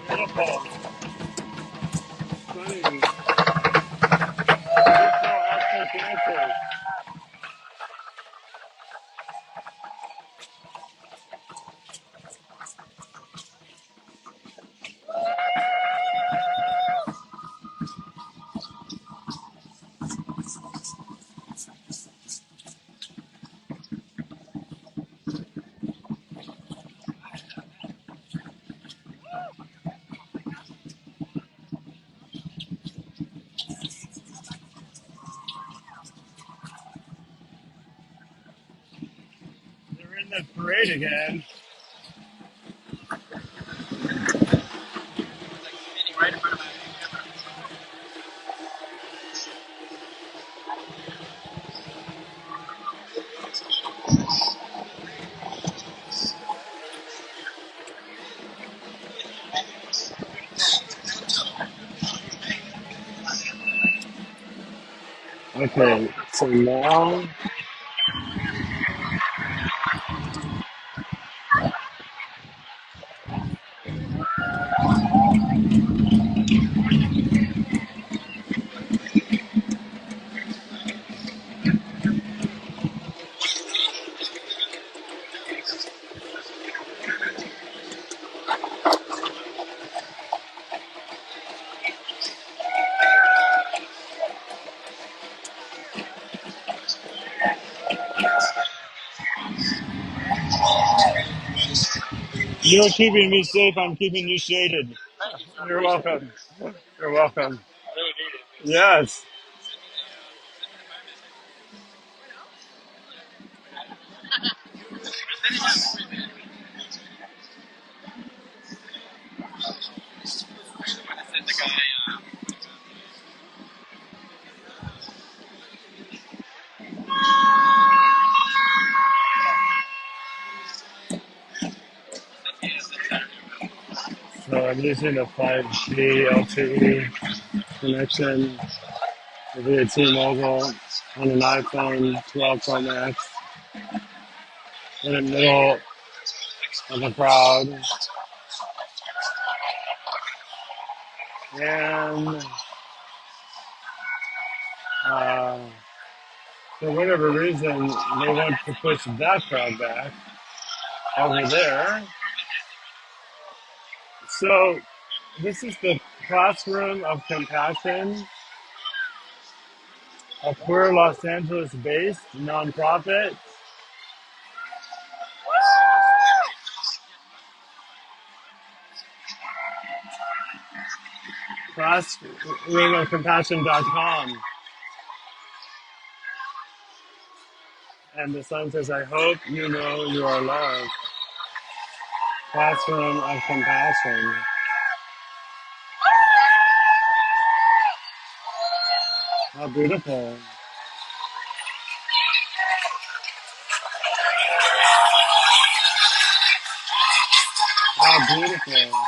A: Beautiful, stunning, beautiful accent dancers. They're in the parade again. Okay, so now, you're keeping me safe. I'm keeping you shaded. You're welcome. You're welcome. Yes. So I'm using a 5G LTE connection via T-Mobile on an iPhone 12 Pro Max in the middle of a crowd. And uh, for whatever reason, they want to push that crowd back over there. So this is the Classroom of Compassion, a queer Los Angeles-based nonprofit. classroomofcompassion.com. And the song says, I hope you know you are loved. Classroom of compassion. How beautiful. How beautiful.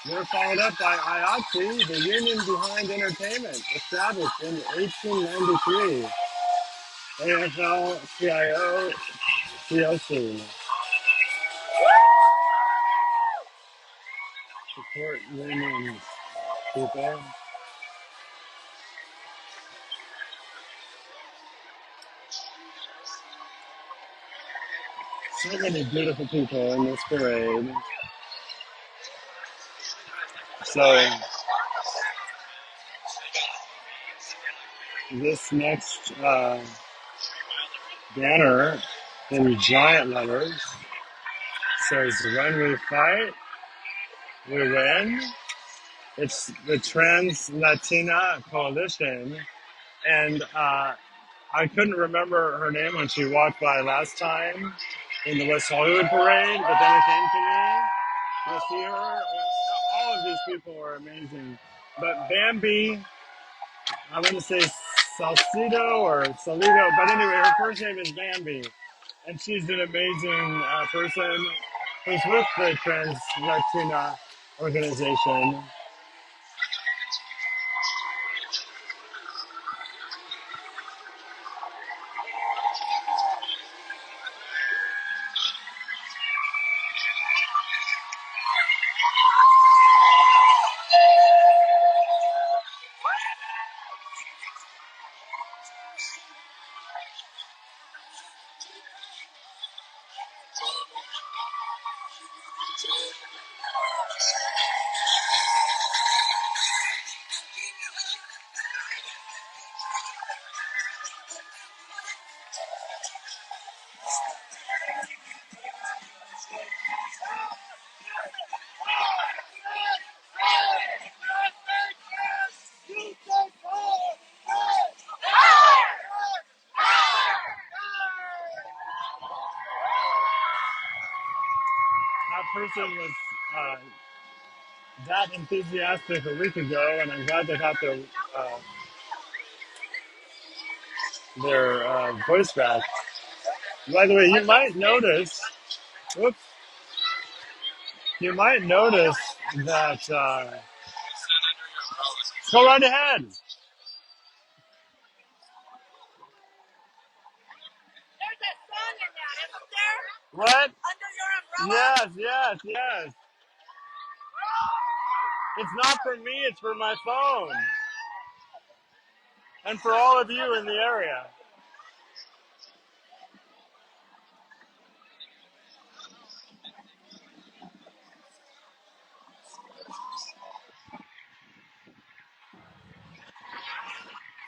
A: They're followed up by IATSE, the Union Behind Entertainment, established in 1893. AFL-CIO COC. Support unions, people. So many beautiful people in this parade. So this next banner in giant letters says, when we fight, we win. It's the Trans Latina Coalition. And I couldn't remember her name when she walked by last time in the West Hollywood parade, but then it came to me. You'll see her. All of these people are amazing. But Bambi, I want to say Salcido or Salido, but anyway, her first name is Bambi. And she's an amazing person who's with the Trans Latina organization. That person was that enthusiastic a week ago, and I'm glad they got their voice back. By the way, whoops, you might notice that, go right ahead. What? Under your umbrella? Yes, yes, yes. It's not for me, it's for my phone. And for all of you in the area.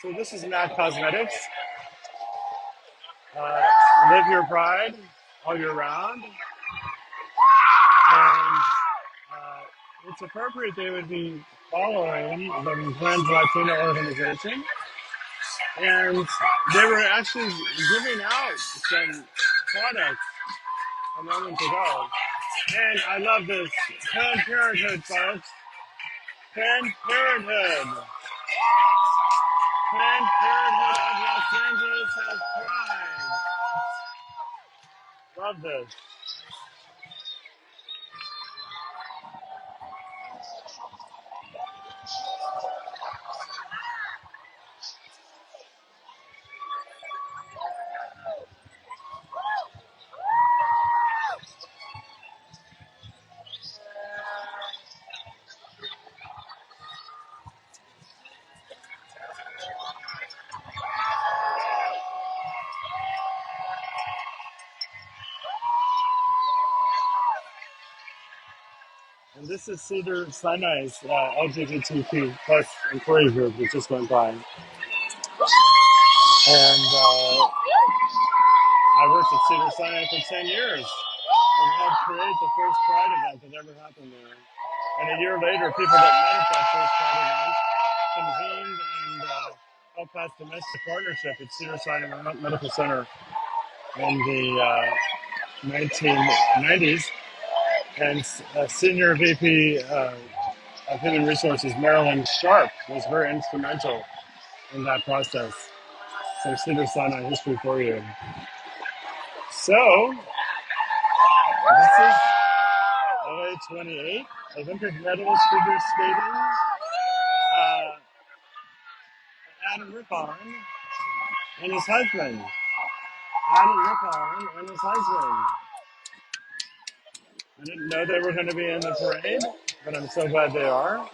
A: So this is Matt Cosmetics. Live your pride all year round. And it's appropriate they would be following the Trans Latino organization. And they were actually giving out some products a moment ago. And I love this. Planned Parenthood, folks. Planned Parenthood. Planned Parenthood of Los Angeles has pride. Love this. And this is Cedar Sinai's LGBTQ plus employee group that just went by. And I worked at Cedar Sinai for 10 years. and helped create the first Pride event that ever happened there. And a year later, people that met at that first Pride event convened and helped pass domestic partnership at Cedars-Sinai Medical Center in the 1990s. And Senior VP of Human Resources, Marilyn Sharp, was very instrumental in that process. So Cedars-Sinai history for you. So this is LA 28, Olympic medalist figure skating, Adam Rippon and his husband. Adam Rippon and his husband. I didn't know they were going to be in the parade, but I'm so glad they are.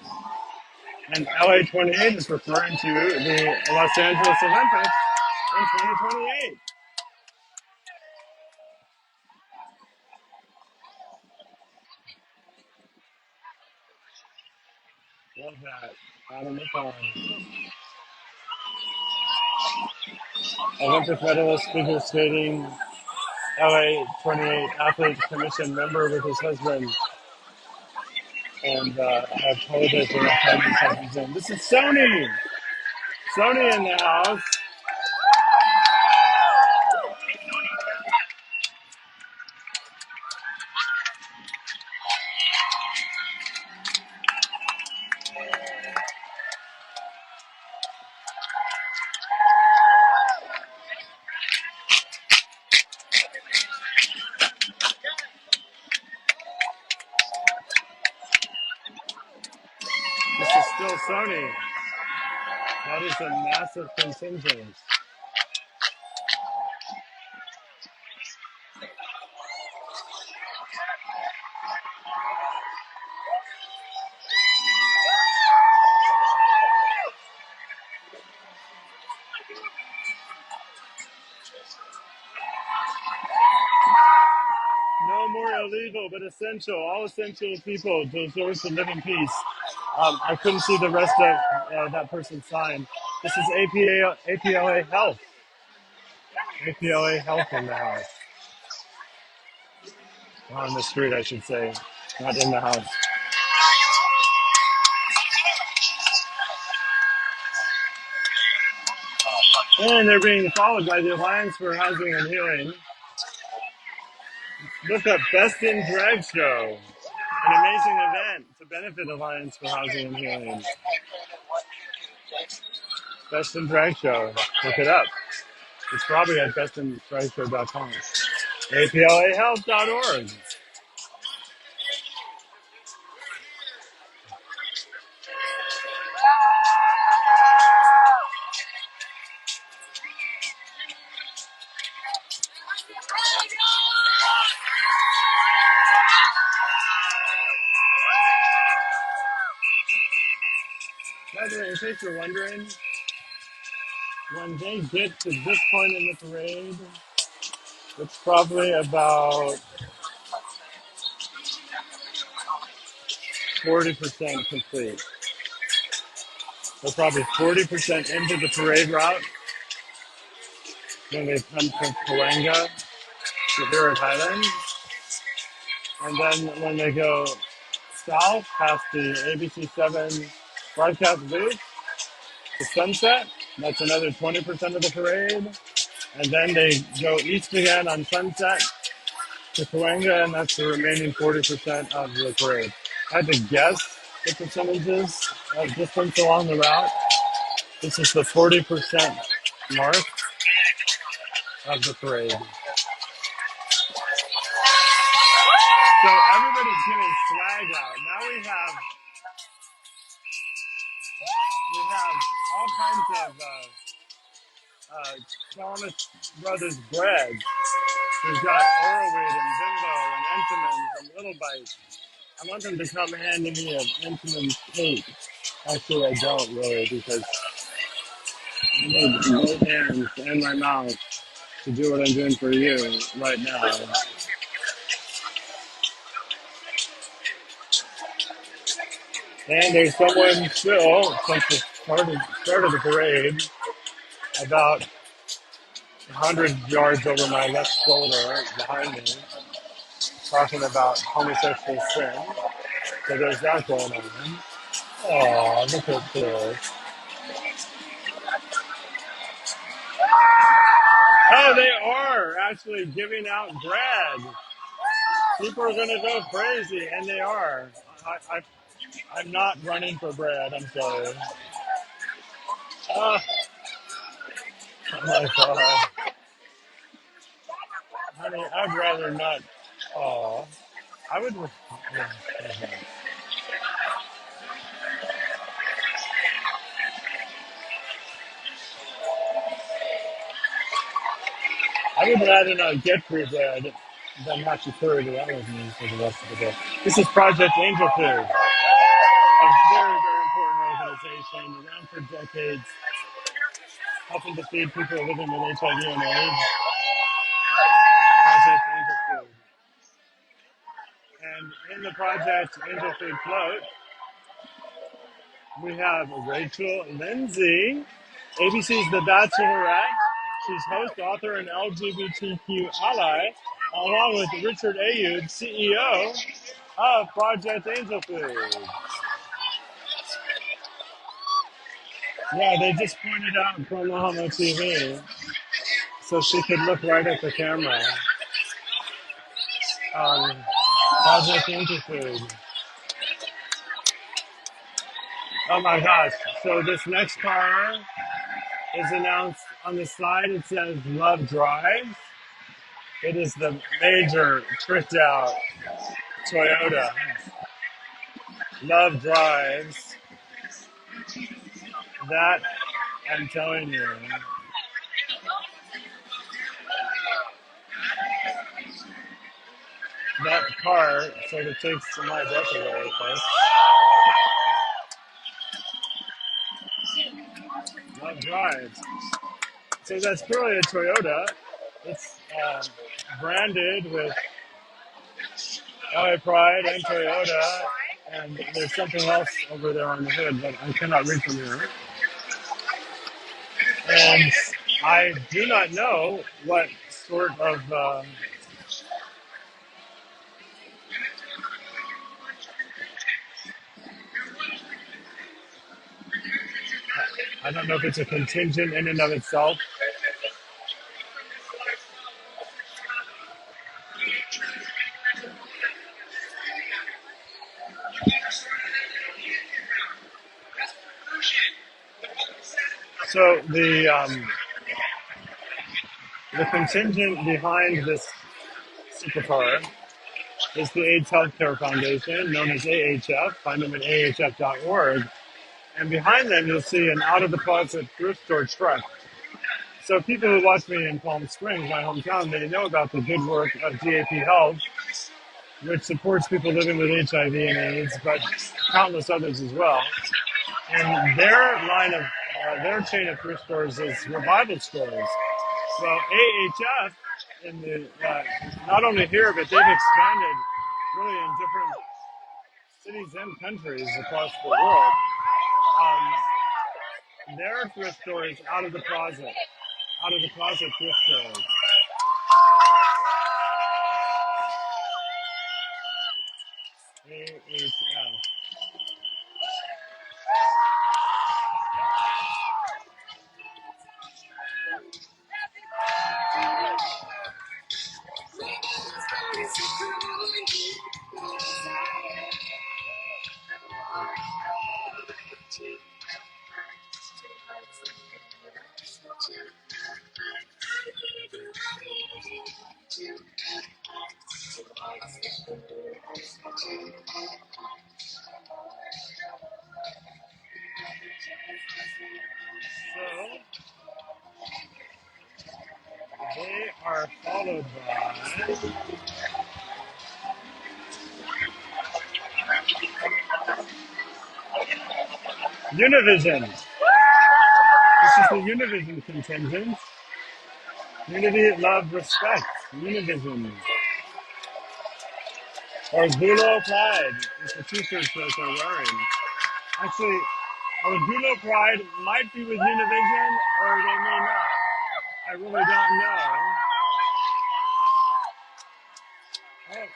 A: And LA 28 is referring to the Los Angeles Olympics in 2028. Love that. Adam Rippon. Olympic medalist figure skating, LA 28 athlete commission member with his husband. And I apologize for not finding his husband's name. This is Sony! Sony in the house. This is still Sony. That is a massive contingent. No more illegal, but essential. All essential people deserve to live in peace. I couldn't see the rest of that person's sign. This is APLA Health. APLA Health in the house. On the street, I should say. Not in the house. And they're being followed by the Alliance for Housing and Healing. Look up Best in Drag Show. An amazing event to benefit Alliance for Housing and Healing. Best in Drag Show. Look it up. It's probably at bestindragshow.com. APLAhealth.org. By the way, in case you're wondering, when they get to this point in the parade, it's probably about 40% complete. They're probably 40% into the parade route when they come from Cahuenga to here at Highland. And then when they go south past the ABC7 broadcast booth to Sunset, that's another 20% of the parade. And then they go east again on Sunset to Cahuenga, and that's the remaining 40% of the parade. I had to guess the percentages of distance along the route. This is the 40% mark of the parade. So everybody's giving swag out. Now we have all kinds of Thomas Brothers bread. We've got Arrowweed and Bimbo and Entenmann's and Little Bites. I want them to come handing me an Entenmann's cake. Actually, I don't really, because I need both hands and my mouth to do what I'm doing for you right now. And there's someone still, since the start of the parade, about 100 yards over my left shoulder behind me. talking about homosexual sin. So there's that going on. Oh, look at this. Oh, they are actually giving out bread. People are going to go crazy, and they are. I'm not running for bread. I'm sorry. Oh, oh my God. Honey, I'd rather not. Oh, I would. I would rather not get free bread than have to carry it around with me for the rest of the day. This is Project Angel Food, a very, very important organization around for decades, helping to feed people living with HIV and AIDS. Project Angel Food. And in the Project Angel Food float, we have Rachel Lindsay. ABC's The Bachelorette. She's host, author, and LGBTQ ally, along with Richard Ayub, CEO of Project Angel Food. Yeah, they just pointed out PromoHomo.TV so she could look right at the camera on Project Angel Food. Oh my gosh. So this next car is announced on the side. It says Love Drives. It is the major tricked out Toyota. Love Drives. That, I'm telling you, that car sort of takes my breath away, folks. Love Drives. So that's clearly a Toyota. It's branded with LA Pride and Toyota, and there's something else over there on the hood, but I cannot read from here. And I do not know what sort of, I don't know if it's a contingent in and of itself. So the contingent behind this supercar is the AIDS Healthcare Foundation, known as AHF. Find them at ahf.org. And behind them, you'll see an out-of-the-closet thrift store truck. So people who watch me in Palm Springs, my hometown, they know about the good work of DAP Health, which supports people living with HIV and AIDS, but countless others as well. And their line of, their chain of thrift stores is revival stores. Well, AHF, in the, not only here, but they've expanded really in different cities and countries across the world. Their thrift store is out of the closet thrift stores. AHF. So they are followed by Univision. This is the Univision contingent. Unity, love, respect. Univision. Or Gulo Pride. It's the t-shirts that they're wearing. Actually, or Gulo Pride might be with Univision, or they may not. I really don't know. Oh.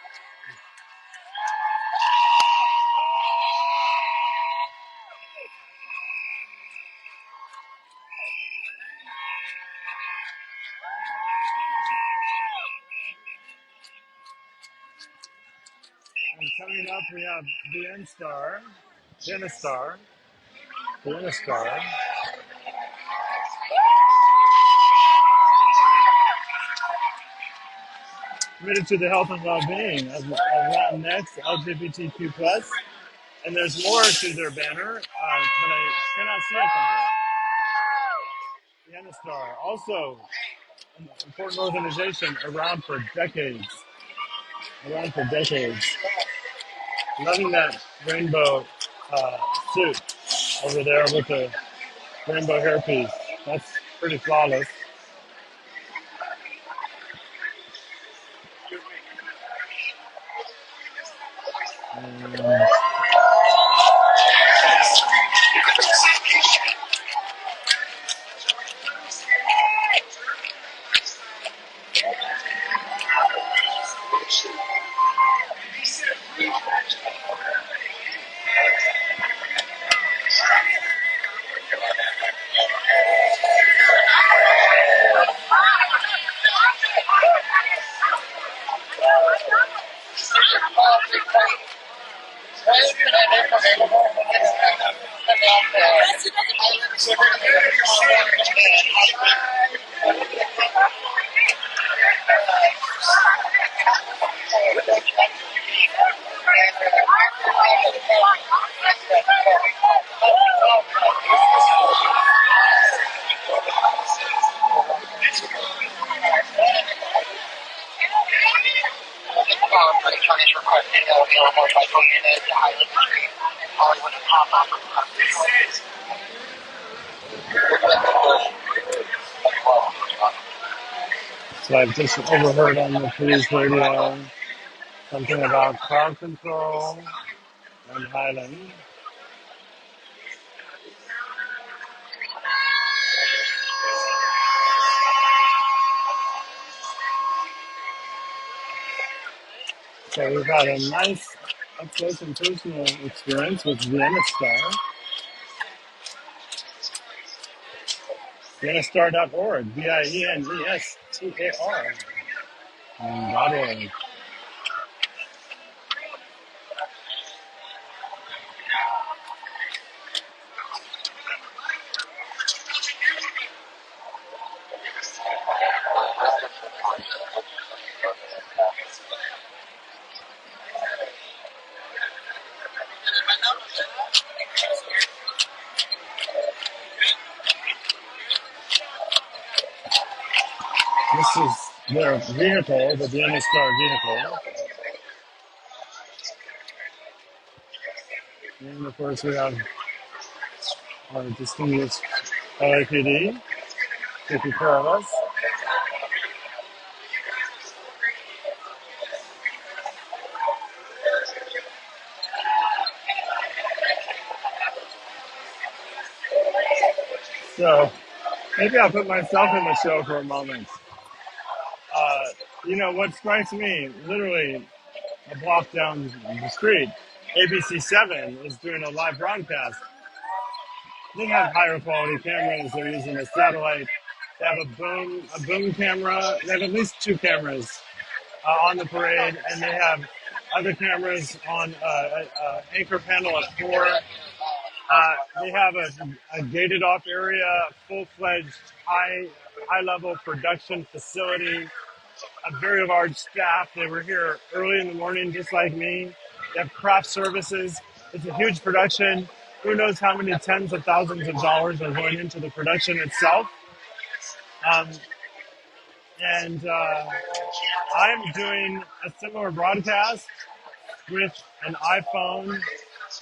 A: Coming up, we have the N-Star, the N-Star, committed to the health and well-being of Latinx, LGBTQ+, and there's more to their banner, but I cannot see it from here. The N-Star, also an important organization around for decades. Loving that rainbow suit over there with the rainbow hairpiece. That's pretty flawless. So I've just overheard on the police radio something about crowd control and Highland. So we've had a nice up close and personal experience with Vienna Star. VienaStar.org, VIENESTAR.org. This is their vehicle, the Vienna Star vehicle. And of course we have our distinguished LAPD taking care of us. So maybe I'll put myself in the show for a moment. You know, what strikes me, literally a block down the street, ABC7 is doing a live broadcast. They have higher quality cameras. They're using a satellite. They have a boom camera. They have at least two cameras on the parade, and they have other cameras on an anchor panel of four. They have a gated off area, full-fledged high-level production facility, a very large staff. They were here early in the morning, just like me. They have craft services. It's a huge production. Who knows how many tens of thousands of dollars are going into the production itself. And I'm doing a similar broadcast with an iPhone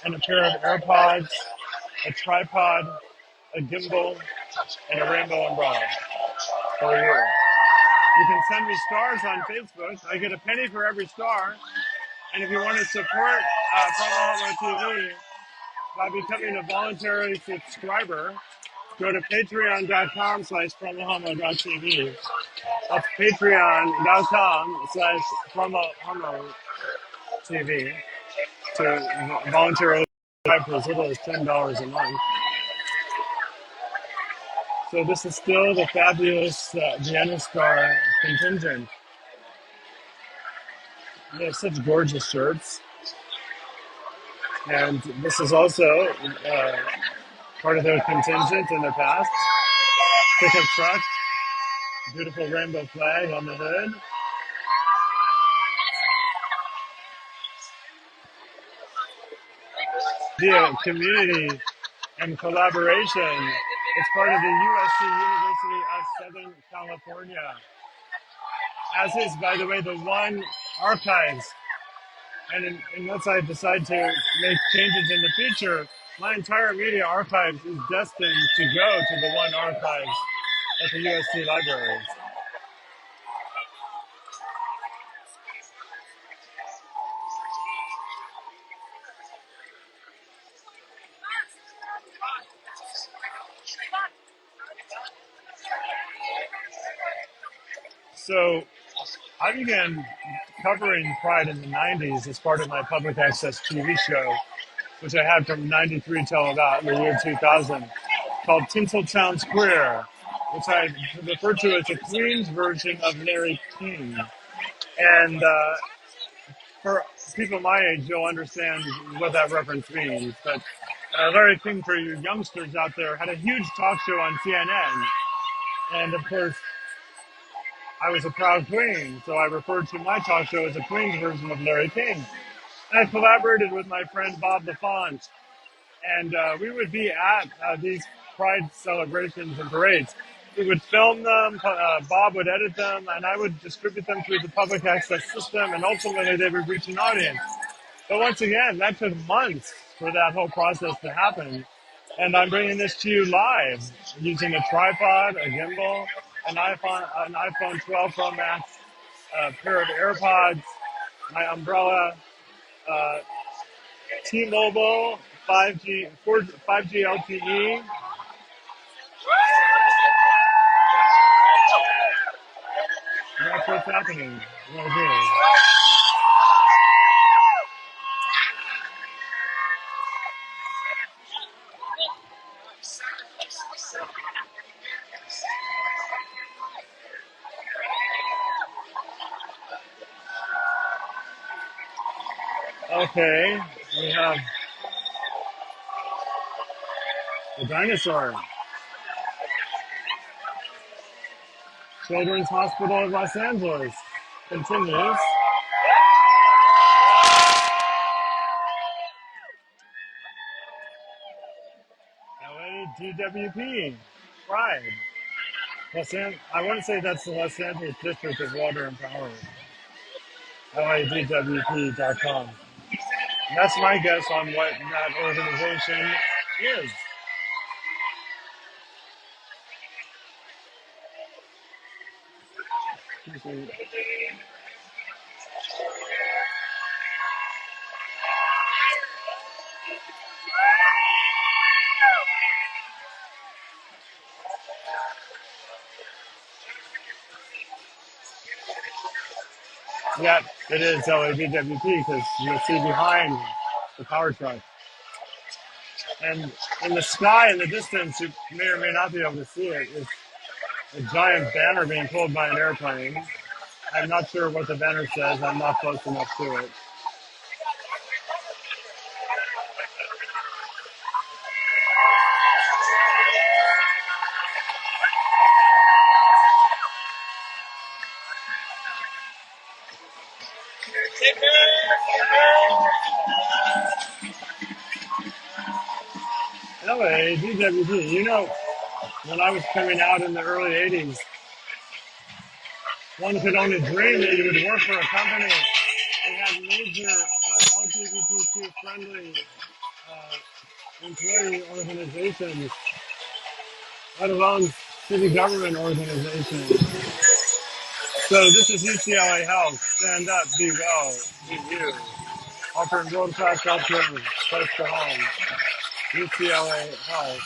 A: and a pair of AirPods, a tripod, a gimbal, and a rainbow umbrella for you. You can send me stars on Facebook. I get a penny for every star. And if you want to support PromoHomo.TV by becoming a voluntary subscriber, go to patreon.com/PromoHomo.TV. That's patreon.com/PromoHomo.TV to voluntarily subscribe for as little as $10 a month. So this is still the fabulous Vienna Star contingent. They have such gorgeous shirts. And this is also part of their contingent in the past. Pickup truck, beautiful rainbow flag on the hood. The community and collaboration. It's part of the USC University of Southern California. As is, by the way, the one archives. And unless I decide to make changes in the future, my entire media archives is destined to go to the one archives at the USC libraries. So I began covering Pride in the 90s as part of my public access TV show, which I had from 93 till about the year 2000, called Tinseltown's Queer, which I refer to as the Queen's version of Larry King. And for people my age, you'll understand what that reference means. But Larry King, for you youngsters out there, had a huge talk show on CNN. And of course, I was a proud queen, so I referred to my talk show as a queen's version of Larry King. And I collaborated with my friend Bob the Font, and we would be at these Pride celebrations and parades. We would film them, Bob would edit them, and I would distribute them through the public access system, and ultimately they would reach an audience. But once again, that took months for that whole process to happen. And I'm bringing this to you live using a tripod, a gimbal, an iPhone 12 Pro Max, a pair of AirPods, my umbrella, uh, T-Mobile, 5G LTE. That's what's happening right here. Okay, we have the dinosaur. Children's Hospital of Los Angeles continues. LADWP, Pride. I want to say that's the Los Angeles District of Water and Power. LADWP.com. That's my guess on what that organization is. Yeah, it is LADWP because you'll see behind the power truck. And in the sky in the distance, you may or may not be able to see it, is a giant banner being pulled by an airplane. I'm not sure what the banner says. I'm not close enough to it. LADWP, you know, when I was coming out in the early 80s, one could only dream that you would work for a company that had major LGBTQ friendly employee organizations, let alone city government organizations. So this is UCLA Health. Stand up, be well, be you. Offering world-class healthcare close to home. UCLA Health.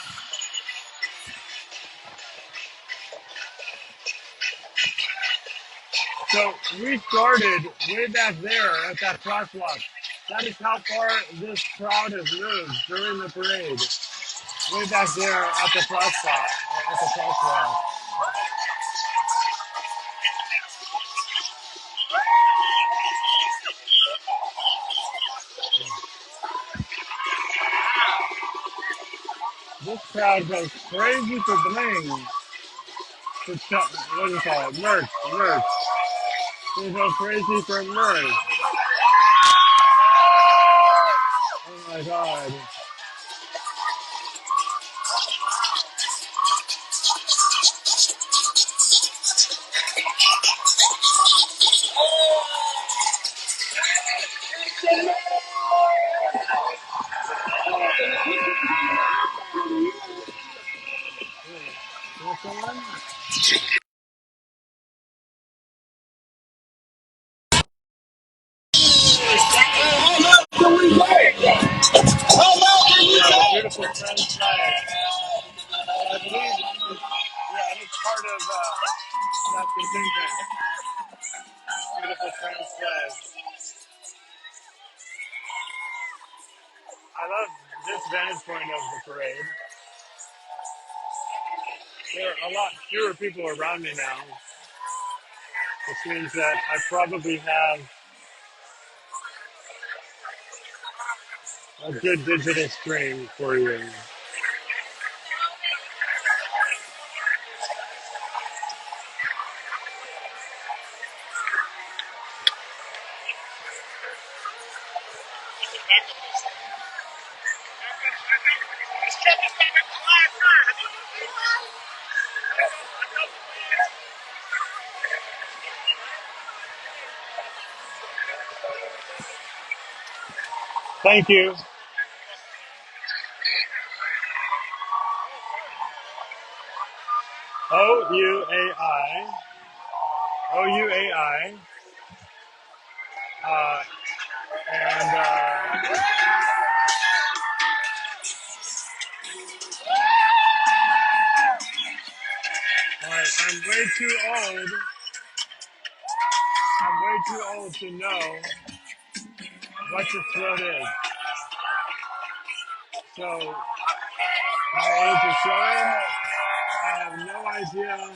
A: So we started way back there at that crosswalk. That is how far this crowd has moved during the parade. Way back there at the crosswalk. crowd goes crazy for bling. For what do you call it? Merch, merch. They go crazy for merch. Oh my god. What's on? Beautiful French flag. I believe, yeah, it's part of that contingent. Beautiful French flag. I love this vantage point of the parade. There are a lot fewer people around me now, which means that I probably have a good digital stream for you. Thank you. O-U-A-I. O-U-A-I. Uh, and I'm way too old. I'm way too old to know what the throat is. So my age is showing. I have no idea.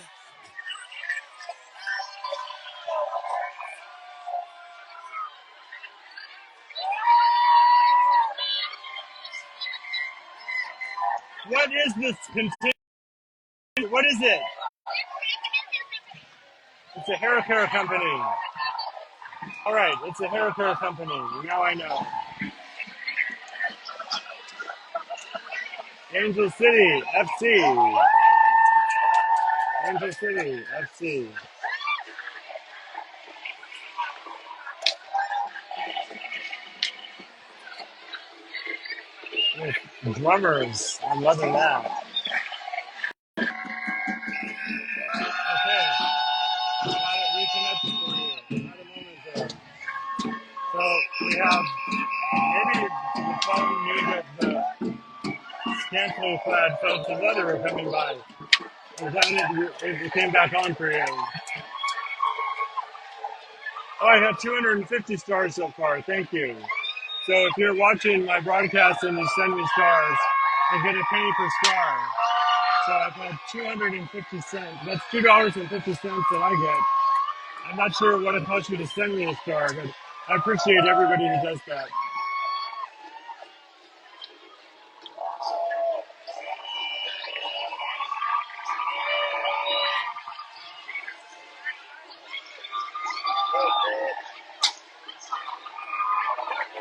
A: What is this contingent? What is it? It's a hair care company. All right, it's a hair care company. Now I know. Angel City FC. Angel City FC. With drummers. I'm loving that. Okay. I got it reconnected for you. Not a moment ago. So we have maybe the phone knew that the scantily clad folks of weather were coming by. Or is that it came back on for you? Oh, I have 250 stars so far. Thank you. So if you're watching my broadcast and you send me stars, I get a penny per star. So I've had 250 cents. That's $2.50 that I get. I'm not sure what it costs you to send me a star, but I appreciate everybody who does that.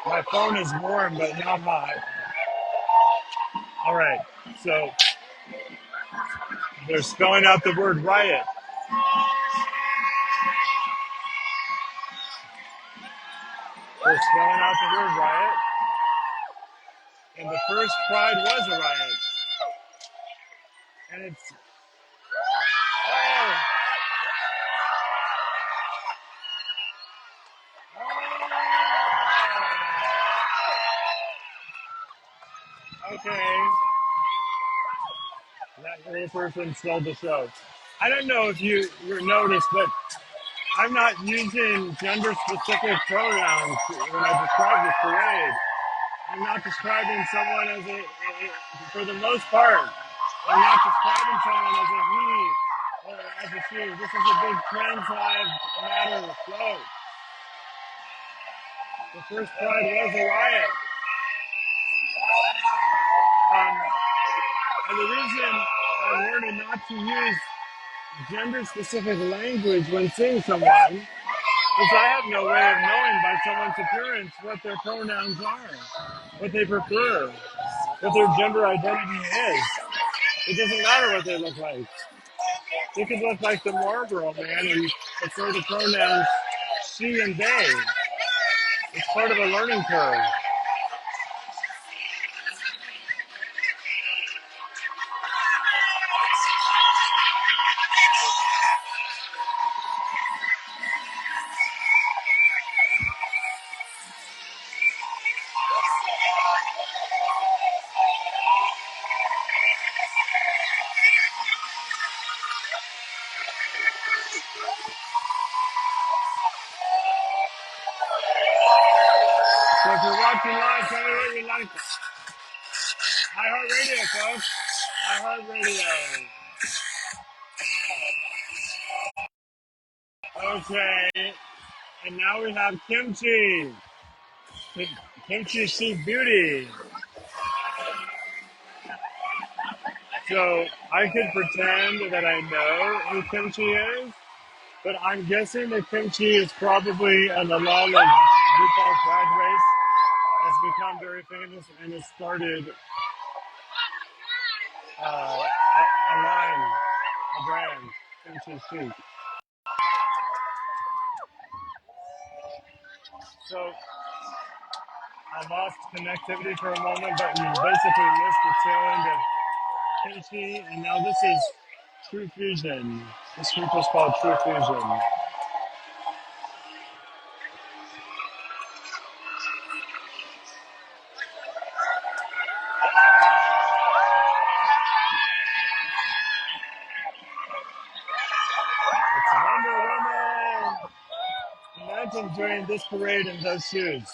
A: My phone is warm, but not hot. All right, so they're spelling out the word riot. They're spelling out the word riot, and the first pride was a riot. And it's, oh, okay. That little person stole the show. I don't know if you noticed, but I'm not using gender-specific pronouns when I describe this parade. I'm not describing someone as for the most part, I'm not describing someone as a he or as a she. This is a big trans lives matter float. The first pride was a riot. Um, And the reason I'm learning not to use gender-specific language when seeing someone is I have no way of knowing by someone's appearance what their pronouns are, what they prefer, what their gender identity is. It doesn't matter what they look like. They could look like the Marlboro man and prefer the pronouns she and they. It's part of a learning curve. So if you're watching live, tell me what you like. iHeartRadio, folks. iHeartRadio. Okay, and now we have kimchi. Kimchi Chic Beauty. So I could pretend that I know who kimchi is, but I'm guessing that kimchi is probably an alum of RuPaul's Drag Race, has become very famous and has started a line, a brand, Kimchi Chic. So I lost connectivity for a moment, but you basically missed the tail end of kimchi, and now this is True Fusion. This group is called True Fusion. It's Wonder Woman! Imagine doing this parade in those shoes.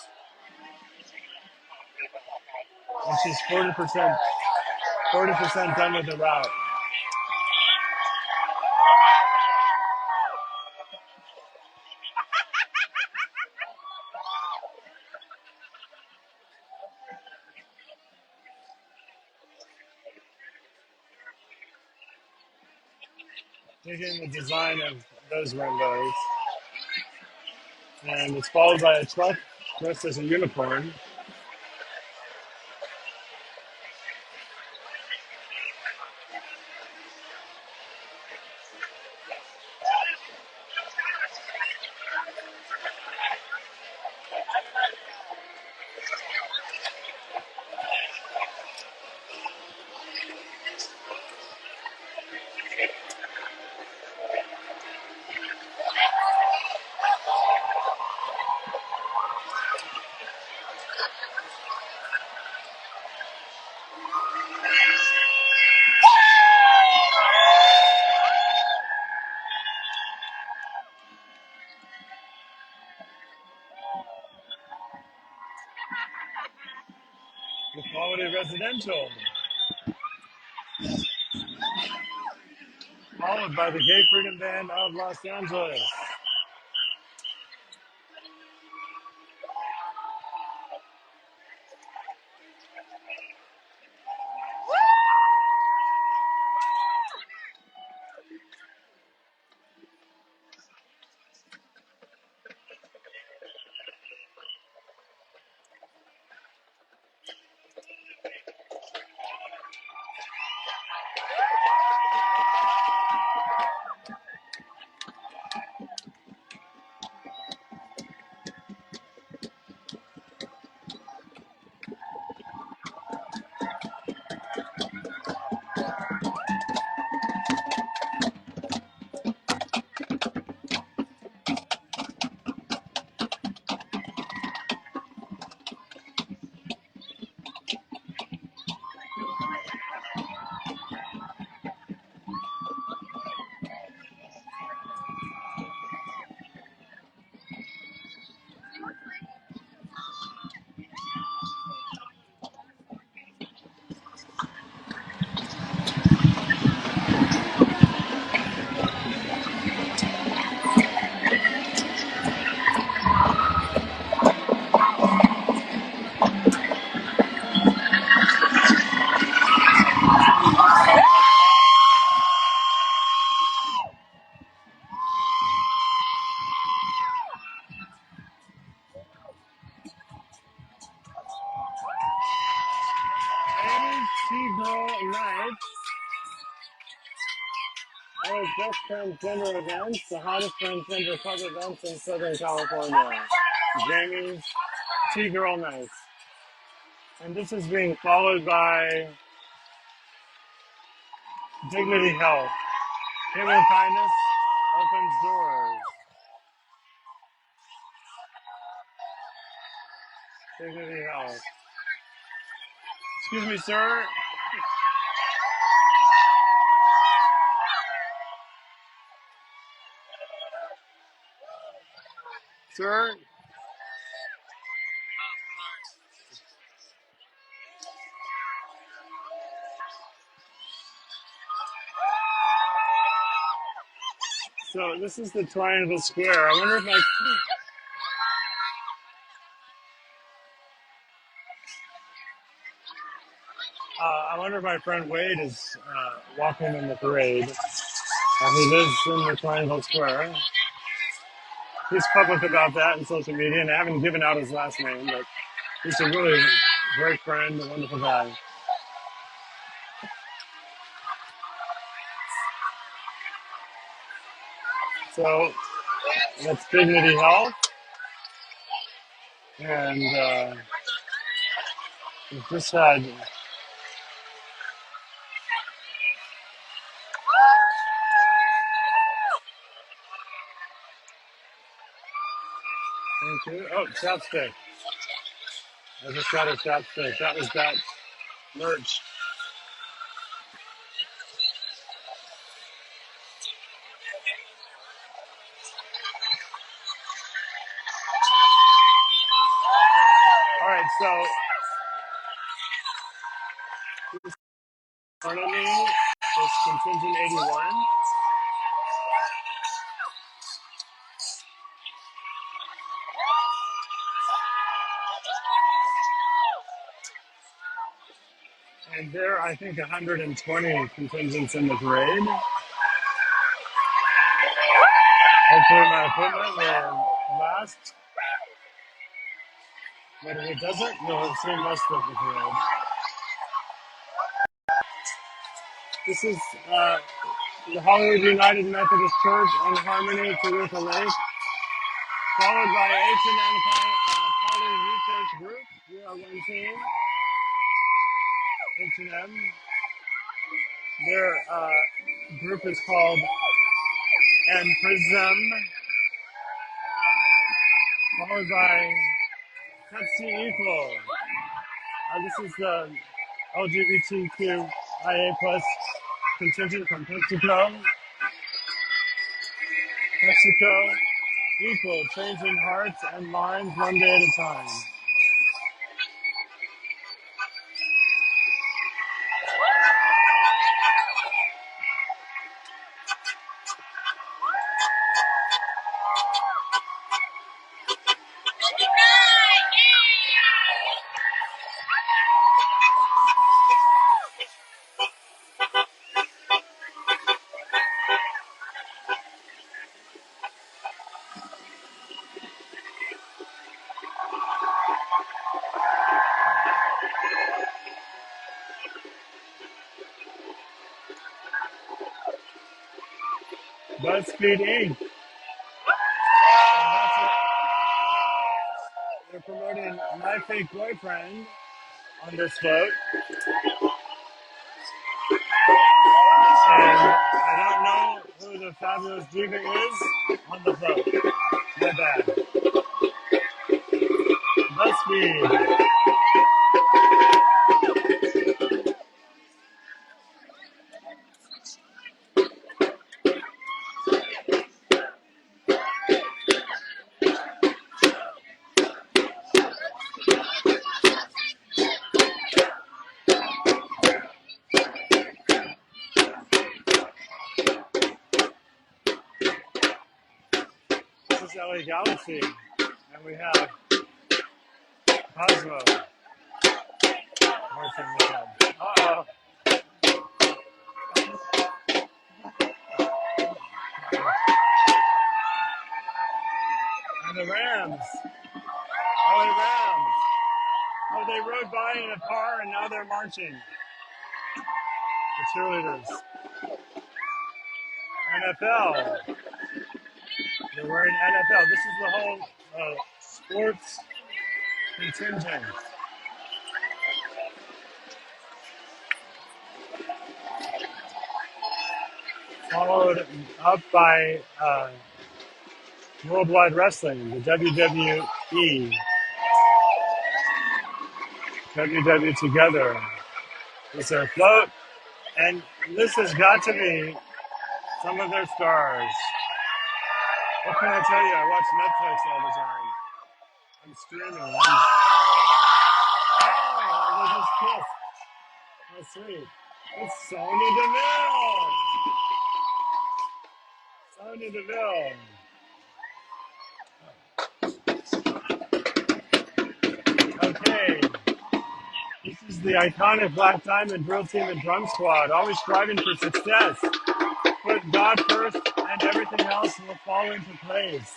A: And she's 40% done with the route. Taking the design of those rainbows. And it's followed by a truck dressed as a unicorn. The Quality Residential. Followed by the Gay Freedom Band of Los Angeles. one of the best transgender events, the hottest transgender club events in Southern California. Jamie's T-Girl Night. And this is being followed by Dignity Health. Human kindness opens doors. Dignity Health. Excuse me, sir. Sir? So this is the Triangle Square. I wonder if my friend Wade is walking in the parade. He lives in the Triangle Square. He's public about that in social media, and I haven't given out his last name, but he's a really great friend, a wonderful guy. So that's Dignity Health, and we've just had. Thank you. Oh, chapstick. I just got a chapstick. That was that merch. All right, so in front of me is Contingent 81. And there are, I think, 120 contingents in the parade. Hopefully my equipment will last. But if it doesn't, you'll have seen most of the parade. This is the Hollywood United Methodist Church on Harmony, Toluca Lake, followed by H&M Poly Research Group. We are one team. H&M. Their group is called And Prism, followed by Pepsi Equal. This is the LGBTQ plus contingent from PepsiCo. PepsiCo Equal, changing hearts and minds one day at a time. BuzzFeed Inc. They're promoting My Fake Boyfriend on this float. And I don't know who the fabulous diva is on the float. My bad. BuzzFeed. This is LA Galaxy. And we have Cosmo marching with them. Uh-oh. And the Rams. LA Rams. Oh, they rode by in a car and now they're marching. The cheerleaders. NFL. They're wearing NFL. This is the whole sports contingent, followed up by Worldwide Wrestling, the WWE, WWE Together. It's their float, and this has got to be some of their stars. What can I tell you? I watch Netflix all the time. I'm streaming. Oh, they just kissed. How sweet. It's Sonya Deville. Okay. This is the iconic Black Diamond drill team and drum squad, always striving for success. Put God first and everything else will fall into place.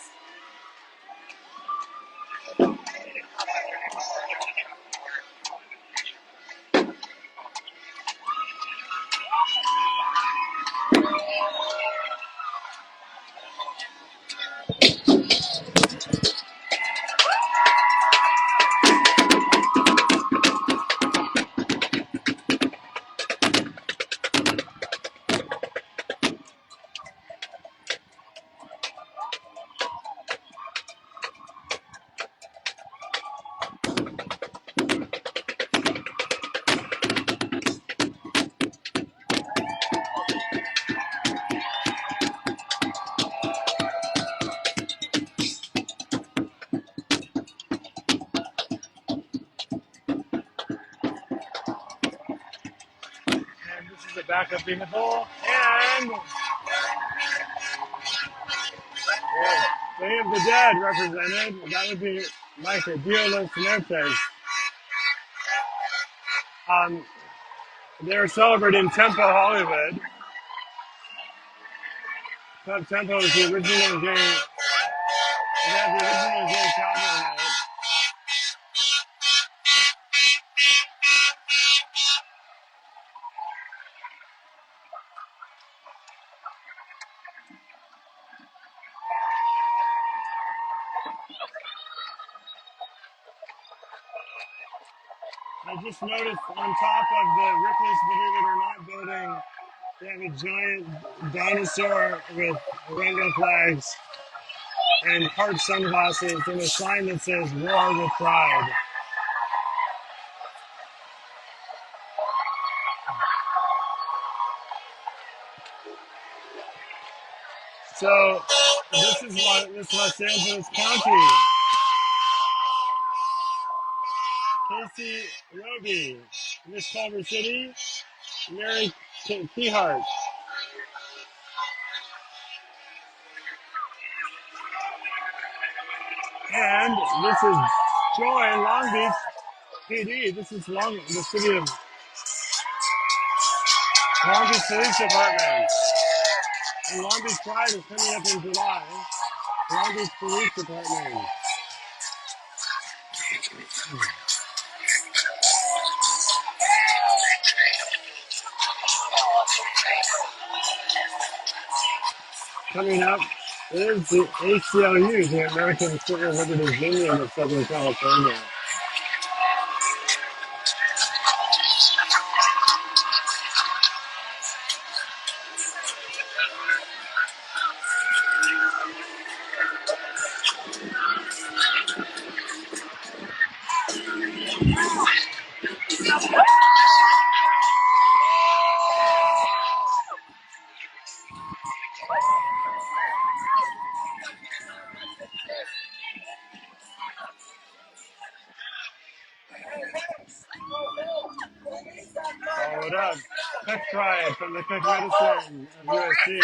A: And this is a backup vehicle. And Day of the Dead represented. That would be Michael Diolos Muertes. They're celebrating Tempo Hollywood. Club Tempo is the original gay. They have the original gay cowboy night. I just noticed on top of the Ripley's Believe It or Not building, they have a giant dinosaur with rainbow flags and hard sunglasses and a sign that says War with Pride. So this is Los Angeles County. Casey Roby, Miss Culver City, Mary Keyhart. And this is Joy, Long Beach PD. This is the city of Long Beach Police Department. And Long Beach Pride is coming up in July. Long Beach Police Department. Coming up is the ACLU, the American Civil Liberties Union of Southern California. Followed up, Cook Triad from the Cook Medicine of USC.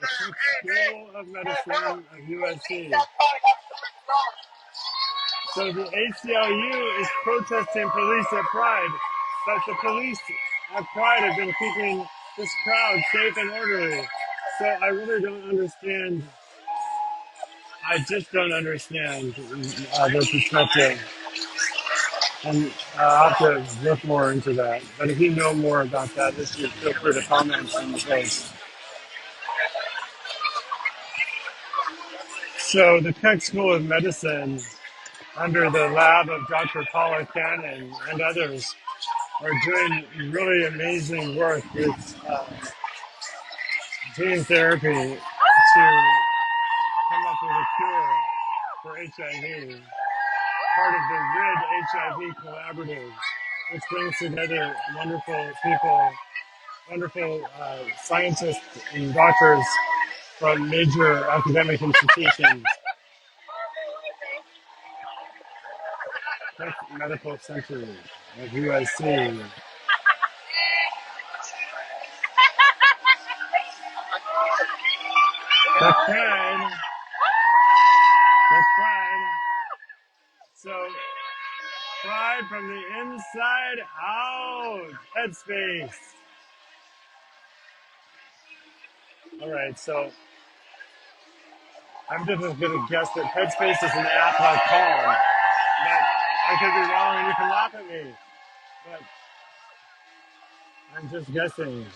A: The Cook School of Medicine of USC. So the ACLU is protesting police at Pride, but the police at Pride have been keeping this crowd safe and orderly. So I really don't understand. I just don't understand their perspective. And I'll have to look more into that. But if you know more about that, feel free to comment in the post. So the Keck School of Medicine, under the lab of Dr. Paula Cannon and others, are doing really amazing work with gene therapy to come up with a cure for HIV, part of the RID HIV collaborative, which brings together wonderful people, wonderful scientists and doctors from major academic institutions, like Medical Center of USC. The Pride, the Pride. So, Pride from the inside out. Headspace. All right, so I'm just going to guess that Headspace is an app like Calm. But I could be wrong and you can laugh at me. But I'm just guessing.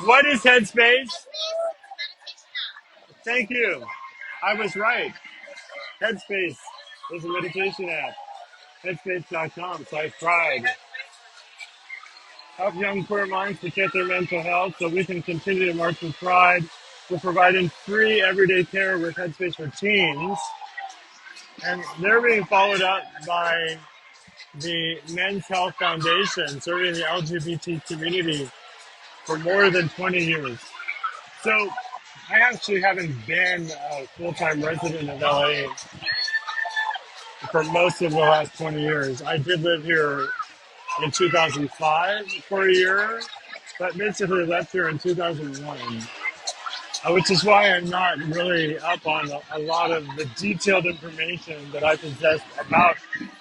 A: What is Headspace? Thank you. I was right. Headspace is a meditation app. Headspace.com. So I tried. Help young queer minds protect their mental health so we can continue to march with pride. We're providing free everyday care with Headspace for teens. And they're being followed up by the Men's Health Foundation, serving the LGBT community for more than 20 years. So I actually haven't been a full-time resident of LA for most of the last 20 years. I did live here in 2005 for a year, but basically left here in 2001, which is why I'm not really up on a lot of the detailed information that I possessed about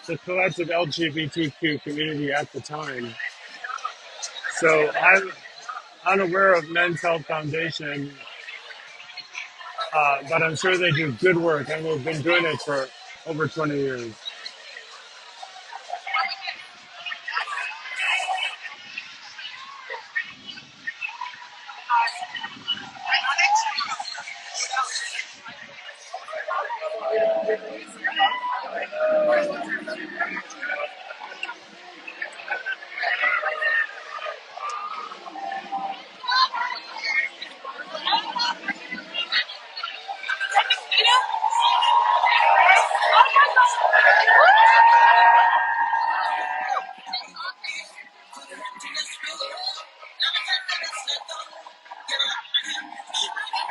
A: the collective LGBTQ community at the time. So I'm unaware of Men's Health Foundation, but I'm sure they do good work, and they've been doing it for over 20 years.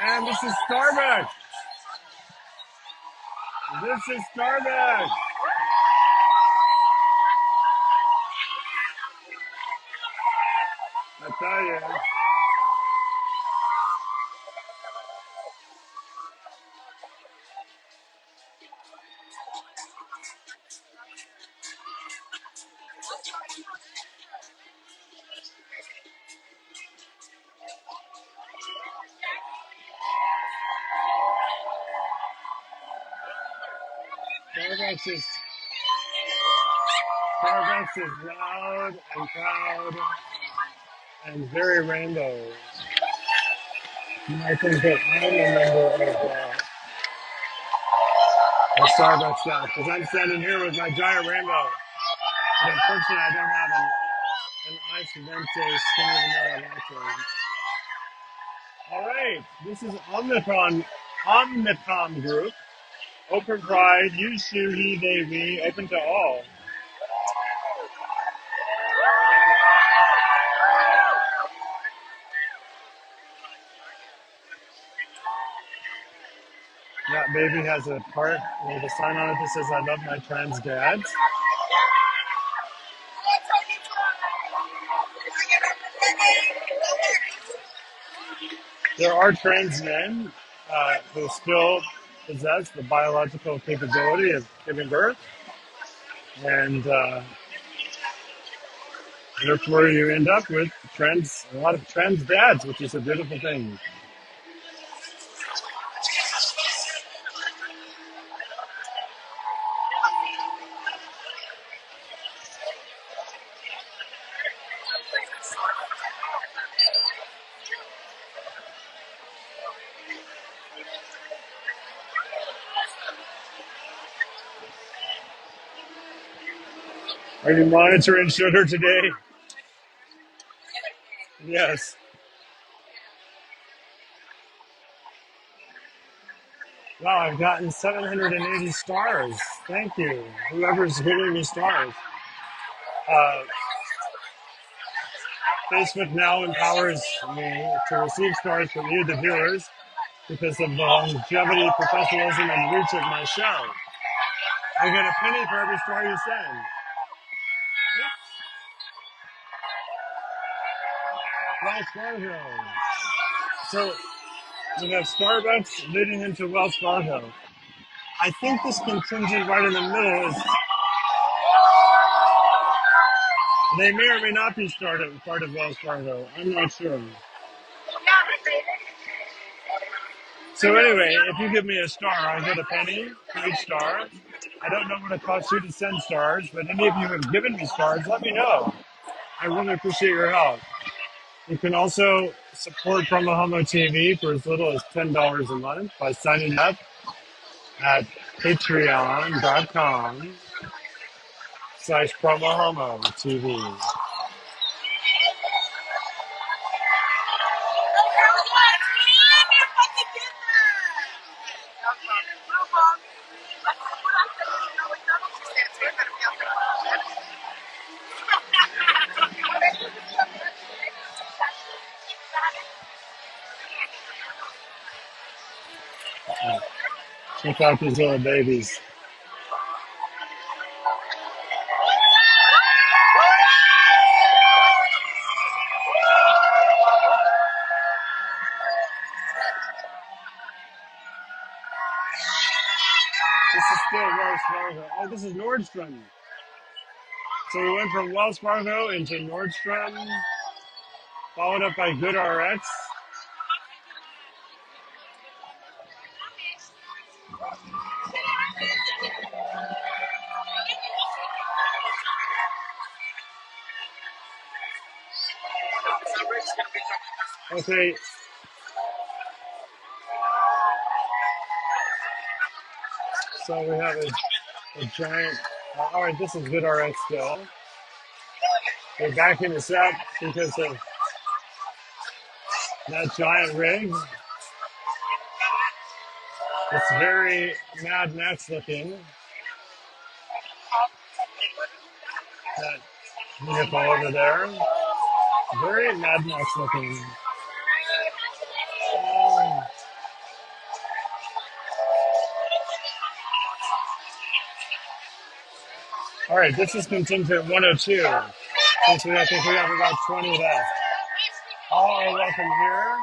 A: And this is Starbucks. This is Starbucks. I tell you. Starbucks is loud and proud and very rainbow. And I think that I'm a member of the Starbucks staff because I'm standing here with my giant rainbow. But unfortunately, I don't have an ice vente skinny vanilla latte. All right, this is Omnicom Group. Open Pride, you, she, he, they, we, open to all. That baby has a part with a sign on it that says, I love my trans dads. There are trans men who still possess the biological capability of giving birth. And therefore you end up with a lot of trans dads, which is a beautiful thing. Are you monitoring sugar today? Yes. Wow, I've gotten 780 stars. Thank you. Whoever's giving me stars. Uh, Facebook now empowers me to receive stars from you, the viewers, because of the longevity, professionalism, and reach of my show. I get a penny for every star you send. Wells Fargo. So we have Starbucks leading into Wells Fargo. I think this contingent right in the middle is, they may or may not be part of Wells Fargo. I'm not sure. So anyway, if you give me a star, I get a penny for each star. I don't know what it costs you to send stars, but any of you who have given me stars, let me know. I really appreciate your help. You can also support PromoHomo.TV for as little as $10 a month by signing up at patreon.com/PromoHomo.TV. Check out these little babies. This is still Wells Fargo. Oh, this is Nordstrom. So we went from Wells Fargo into Nordstrom, followed up by GoodRx. Okay, so we have a giant. All right, this is GoodRx still. We're backing this up because of that giant rig. It's very Mad Max looking. That vehicle over there. Very Mad Max looking. Oh. All right, this is contingent 102. Since I think we have about 20 left. All are welcome here.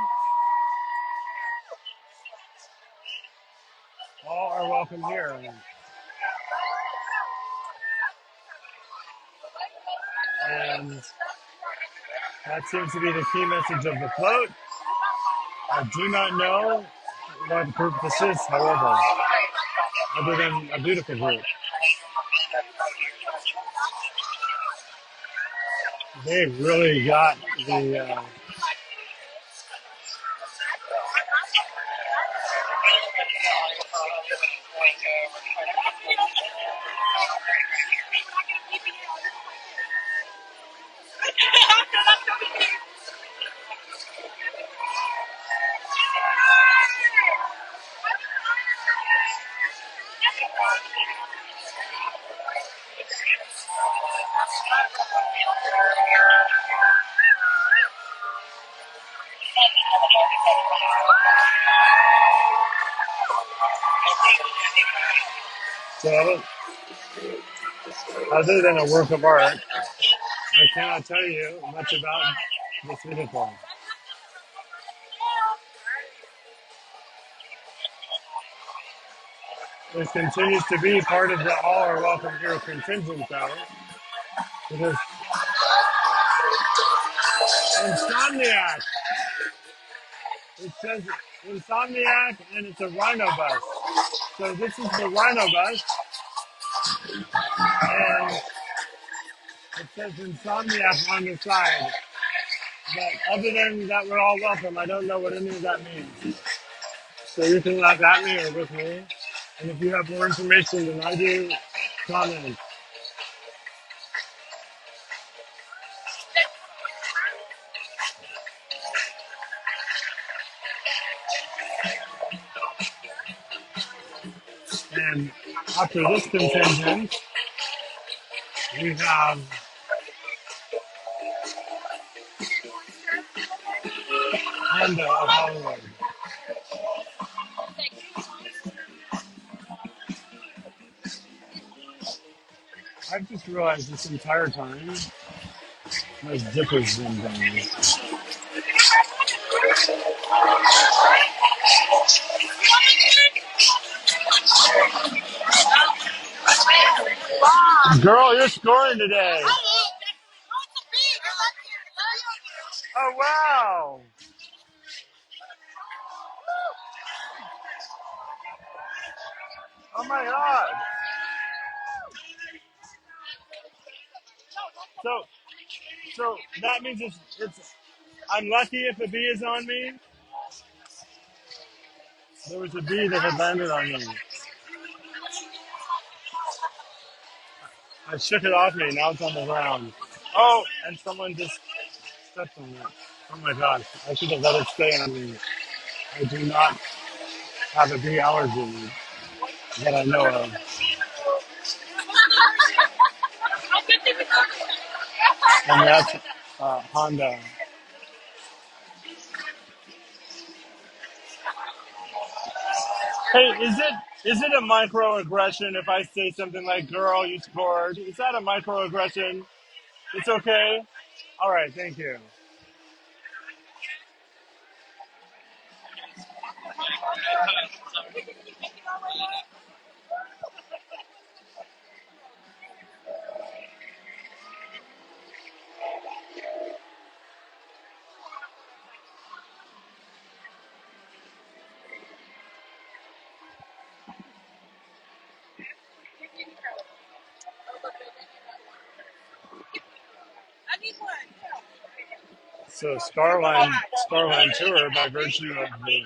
A: All are welcome here. And that seems to be the key message of the float. I do not know what group this is, however, other than a beautiful group. They really got the. So, other than a work of art, I cannot tell you much about this vehicle. This continues to be part of the all are welcome here contingent, though, because Insomniac. It says Insomniac, and it's a Rhino bus. So this is the Rhino bus, and it says Insomniac on the side. But other than that, we're all welcome. I don't know what any of that means. So you can laugh at me or with me. And if you have more information than I do, comment. And after this contingent, we have Honda of Hollywood. I've just realized this entire time my zipper's been down. Girl, you're scoring today. Oh, wow. Oh, my God. So, so that means it's I'm lucky if a bee is on me. There was a bee that had landed on me. I shook it off me. Now it's on the ground. Oh, and someone just stepped on it. Oh my gosh. I should have let it stay on me. I do not have a bee allergy that I know of. And that's Honda. Hey, is it a microaggression if I say something like "Girl, you scored"? Is that a microaggression? It's okay. All right, thank you. So Starline Tour, by virtue of the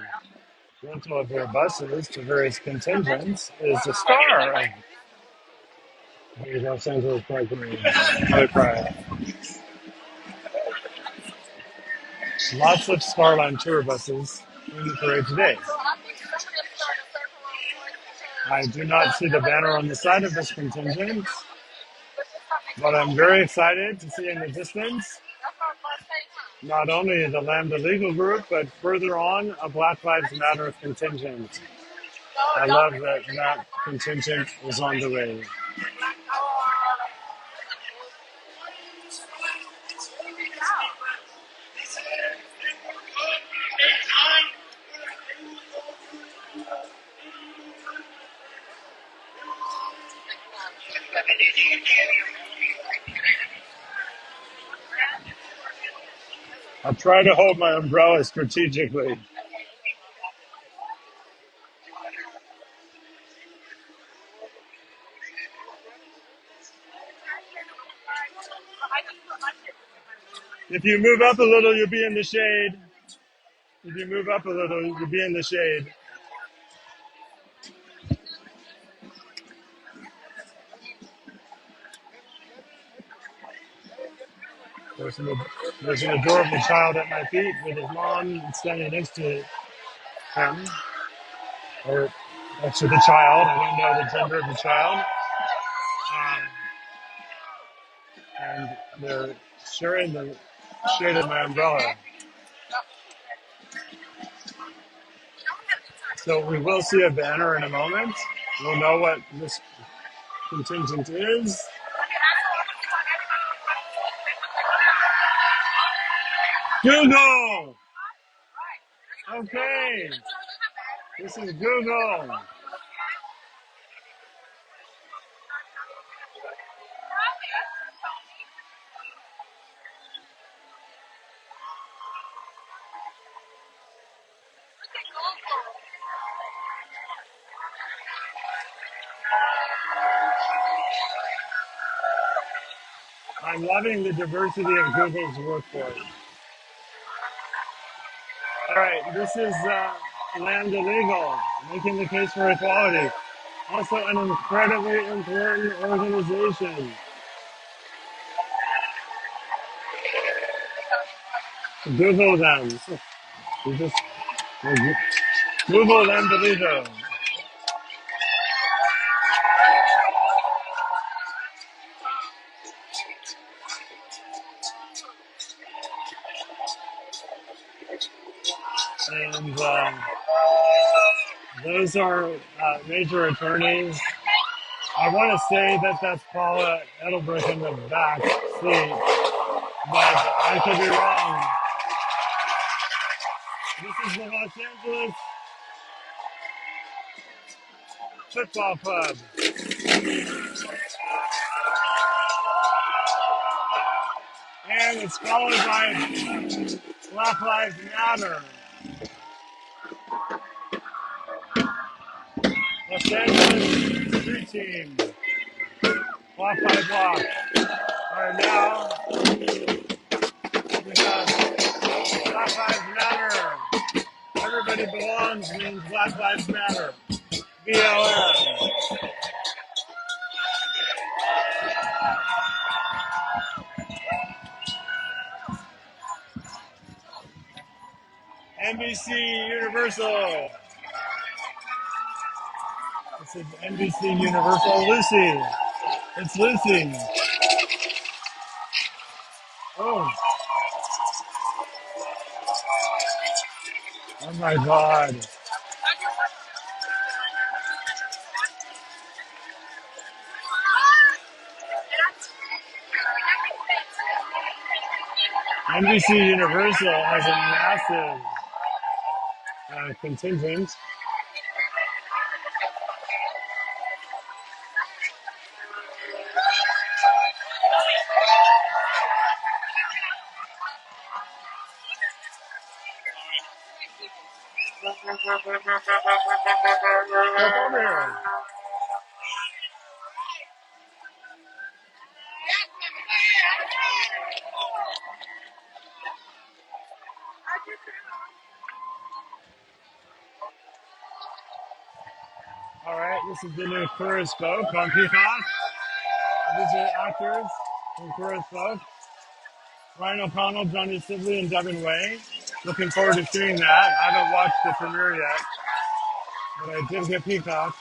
A: rental of their buses to various contingents, is the star of the Los Angeles Pride Parade. Another pride. Lots of Starline Tour buses in the parade today. I do not see the banner on the side of this contingent, but I'm very excited to see in the distance not only the Lambda Legal Group, but further on a Black Lives Matter contingent. I love that that contingent is on the way. I try to hold my umbrella strategically. If you move up a little, you'll be in the shade. If you move up a little, you'll be in the shade. There's an adorable child at my feet with his mom standing next to him, or next to the child. I don't know the gender of the child. Um, and they're sharing the shade of my umbrella. So we will see a banner in a moment. We'll know what this contingent is. Google! Okay, this is Google. I'm loving the diversity of Google's workforce. All right, this is Lambda Legal, making the case for equality. Also an incredibly important organization. Google them. You just Google Lambda Legal. and those are major attorneys. I want to say that that's Paula Edelbrook in the back seat, but I could be wrong. This is the Los Angeles Football Club, and it's followed by Black Lives Matter. Los Angeles street team, block by block. All right, now we have Black Lives Matter. Everybody belongs means Black Lives Matter. BLM. NBC Universal. This is NBC Universal. Lucy. It's Lucy. Oh, oh my God. NBC Universal has a massive contingent. Come over here. All right, this is the new Queer as Folk on Peacock. These are actors from Queer as Folk. Ryan O'Connell, Johnny Sibley, and Devin Way. Looking forward to seeing that. I haven't watched the premiere yet, but I did get Peacock.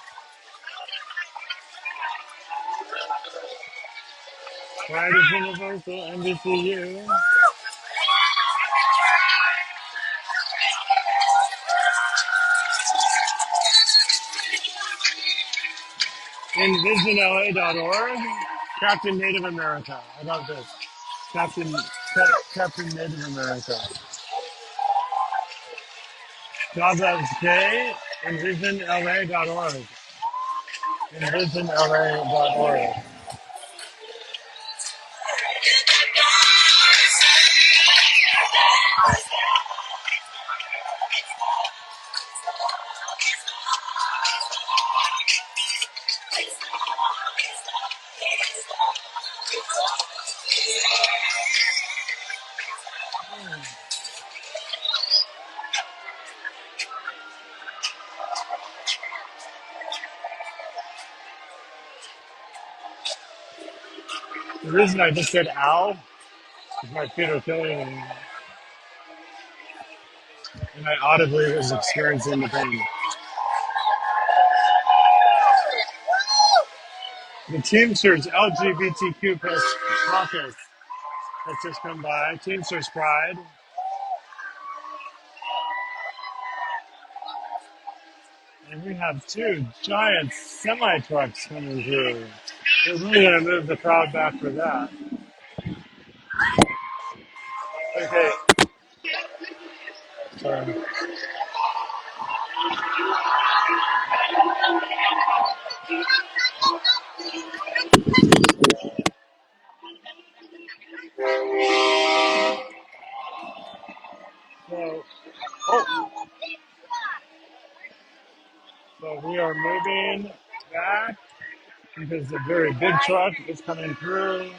A: Pride is Universal, NBCU. EnvisionLA.org. Captain Native America. I love this. Captain Native America. JobsK. EnvisionLA.org. EnvisionLA.org. The reason I just said ow is my feet are killing me, and I audibly was experiencing the pain. The Teamsters LGBTQ caucus has just come by. Teamsters Pride. And we have two giant semi-trucks coming through. We're really going to move the crowd back for that. Okay. Sorry. So, oh, so we are moving back because a very big truck is coming through.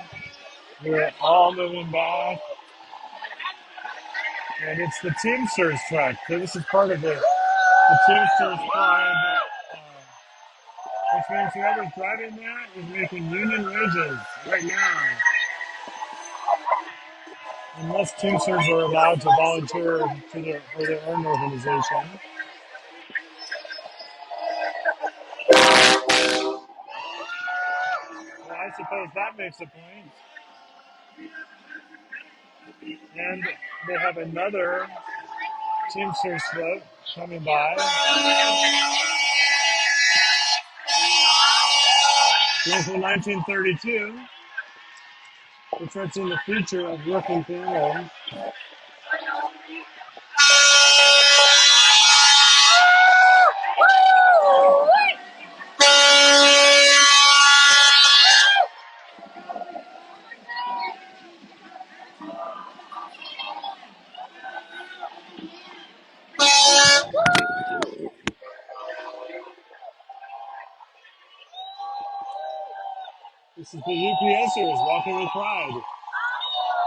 A: We're all moving back. And it's the Teamsters truck. So this is part of the Teamsters Pride, which means whoever's driving that is making union wages right now. Unless Teamsters are allowed to volunteer for their own organization. Well, I suppose that makes a point. And they have another Teamsters float coming by. Built in 1932, portraying the future of working families. This is the UPSers walking with pride.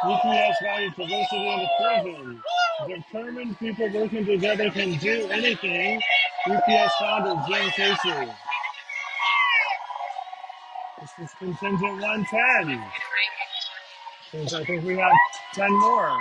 A: UPS values diversity and inclusion. Determined people working together can do anything. UPS founder Jim Casey. This is contingent 110. Since I think we have 10 more.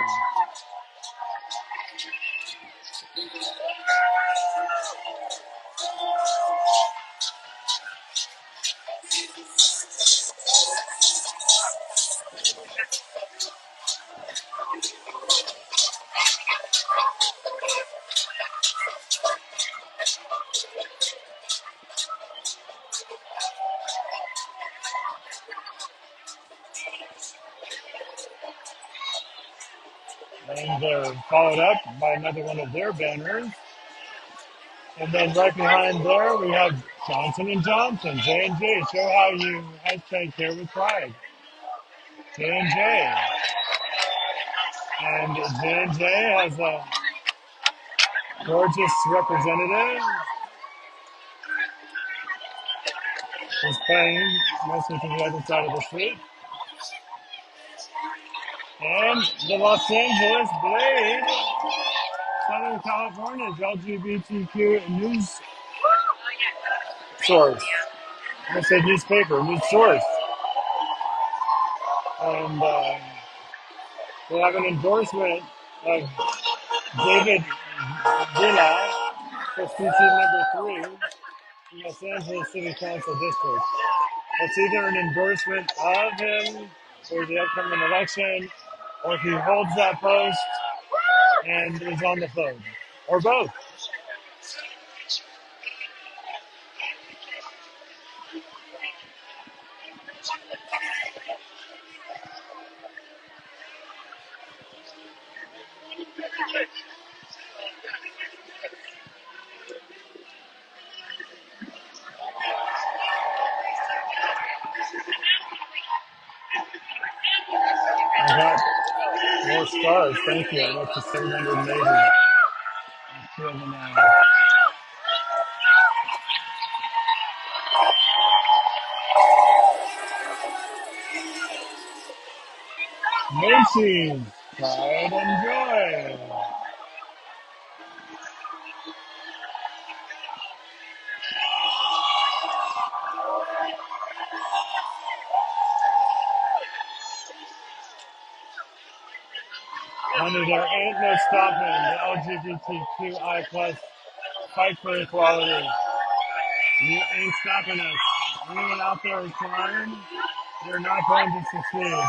A: And they're followed up by another one of their banners. And then right behind there, we have Johnson & Johnson, J&J. Show how you take care with pride. J&J. And J&J has a gorgeous representative. He's playing mostly to the other side of the street. And the Los Angeles Blade, Southern California's LGBTQ news source. I said newspaper, news source. And they have an endorsement of David Villa for PC number 3 in Los Angeles City Council District. It's either an endorsement of him for the upcoming election, or he holds that post and is on the phone, or both. I got more stars, thank you. I'm up to 780. Macy's, pride and joy. Honey, there ain't no stopping the LGBTQI plus fight for equality. You ain't stopping us. Anyone out there is trying, they're not going to succeed.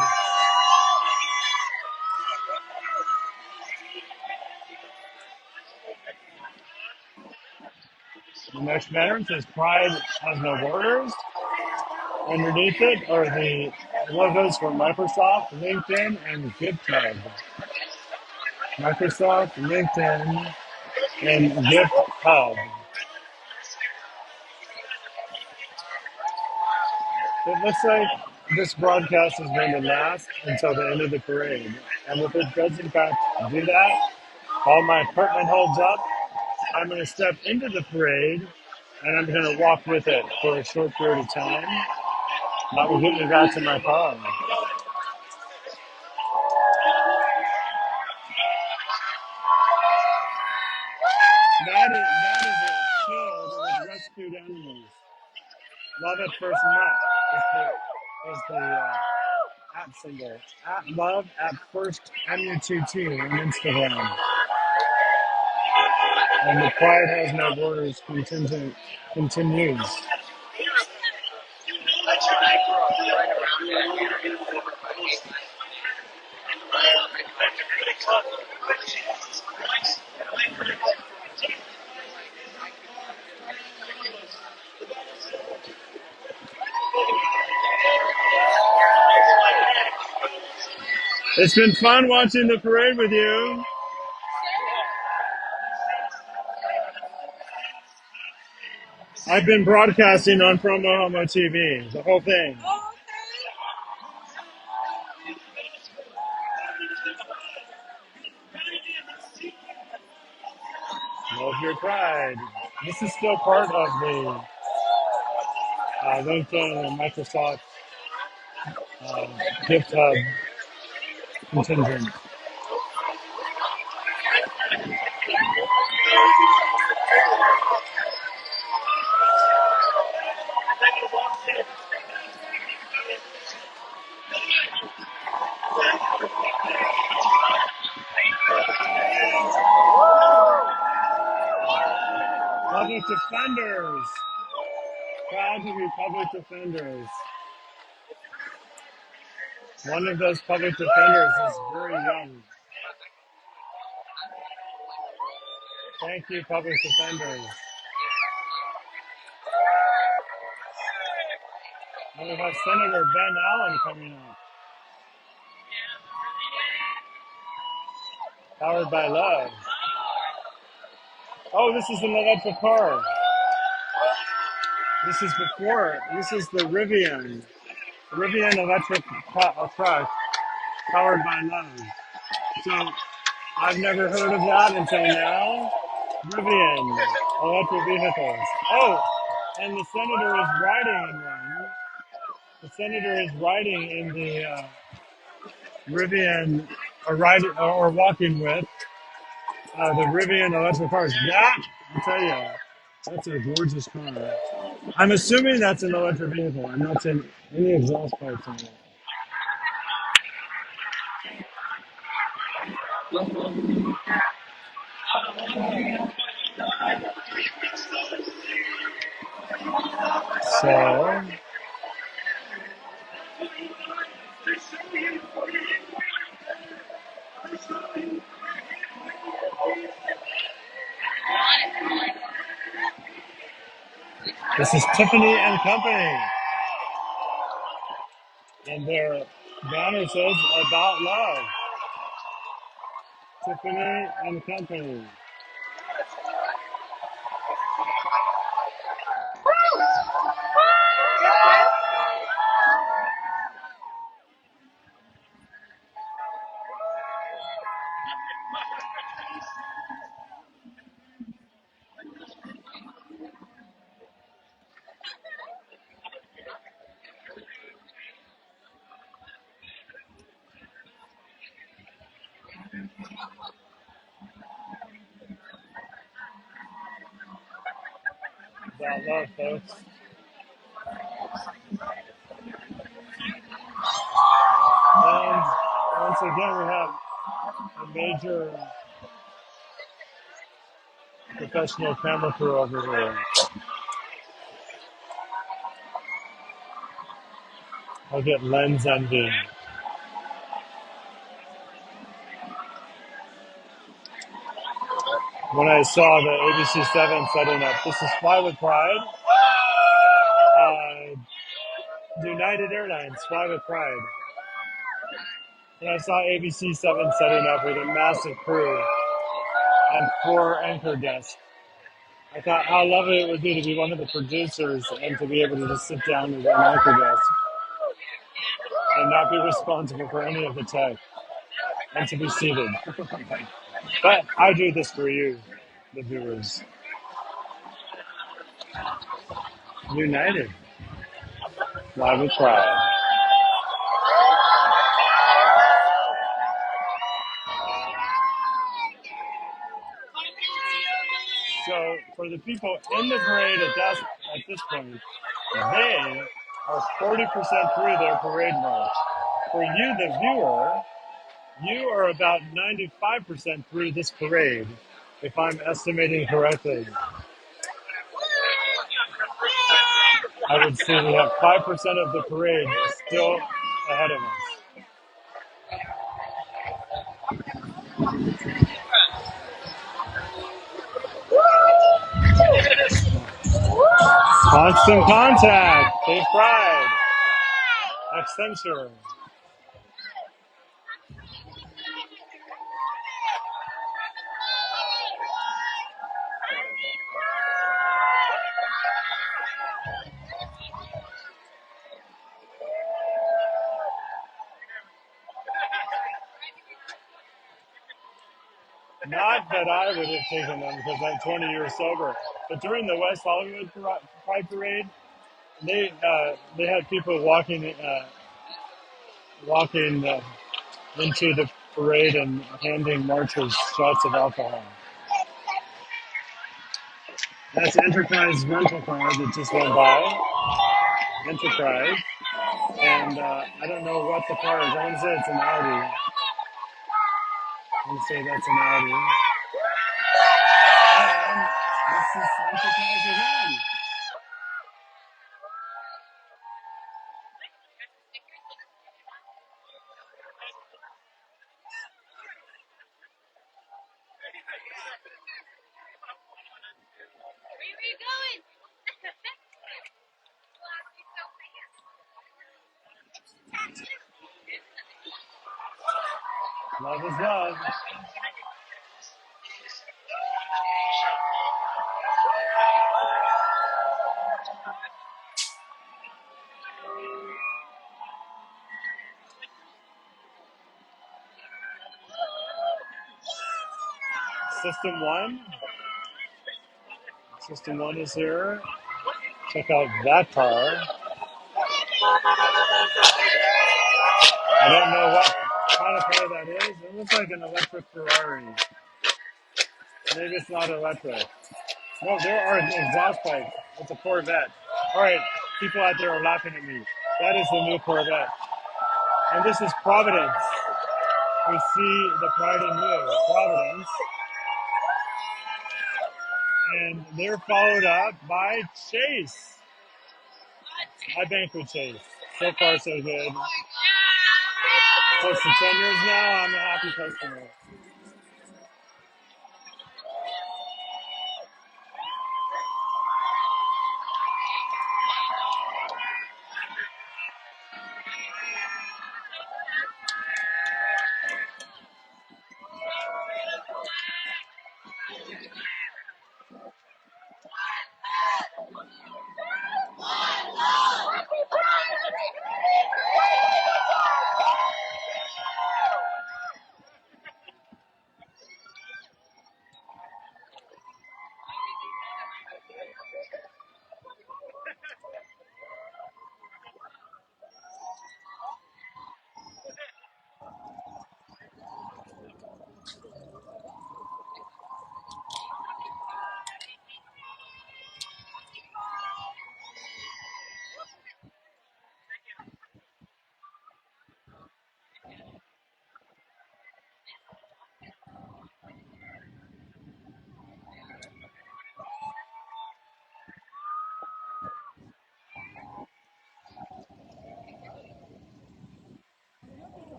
A: The next banner says Pride has no borders. Underneath it are the logos for Microsoft, LinkedIn, and GitHub. Microsoft, LinkedIn, and GitHub. It looks like this broadcast is going to last until the end of the parade. And if it does in fact do that, while my equipment holds up, I'm going to step into the parade and I'm going to walk with it for a short period of time. That will get me back to my car. That is a field with rescued animals. Love at first met is the app symbol. At love at first MUTT on Instagram. And the Pride has no borders continues. It's been fun watching the parade with you. I've been broadcasting on PromoHomo.TV, the whole thing. Love your pride. This is still part of the LinkedIn and Microsoft gift hub contingent. Public defenders. Proud to be public defenders. One of those public defenders is very young. Thank you, public defenders. And we have Senator Ben Allen coming up. Powered by love. Oh, this is an electric car. This is the Rivian. Rivian electric truck powered by love. So I've never heard of that until now. Rivian electric vehicles. Oh, and the senator is riding in one. The senator is riding in the Rivian, or walking with the Rivian electric cars. That, I'll tell you, that's a gorgeous car. I'm assuming that's an electric vehicle. I'm not seeing any exhaust pipes on it. So, this is Tiffany and Company. And their banner says about love. Tiffany and Company. About love, folks. And once again, we have a major professional camera crew over here. I'll get lens envy. When I saw the ABC 7 setting up, this is Fly with Pride. United Airlines, Fly with Pride. And I saw ABC 7 setting up with a massive crew and 4 anchor desks. I thought how lovely it would be to be one of the producers and to be able to just sit down at an anchor desk and not be responsible for any of the tech and to be seated. But I do this for you, the viewers. United, Fly with Pride. So for the people in the parade at this point, they are 40% through their parade march. For you, the viewer, you are about 95% through this parade, if I'm estimating correctly. I would say we have 5% of the parade still ahead of us. Constant contact. Take pride. Uncensored. Not that I would have taken them because I'm 20 years sober. But during the West Hollywood Pride Parade, they had people walking into the parade and handing marchers shots of alcohol. That's Enterprise rental car that just went by. Enterprise. And I don't know what the car is. I want to say it's an Audi. I want to say that's an Audi. And this is Enterprise again. Love is love. System 1. System 1 is here. Check out that car. I don't know what kind of car that is. It looks like an electric Ferrari. Maybe it's not electric. No, there are exhaust pipes. It's a Corvette. All right, people out there are laughing at me. That is the new Corvette. And this is Providence. We see the pride in you, Providence. And they're followed up by Chase. I bank with Chase. So far, so good. Close to 10 years now, I'm a happy customer.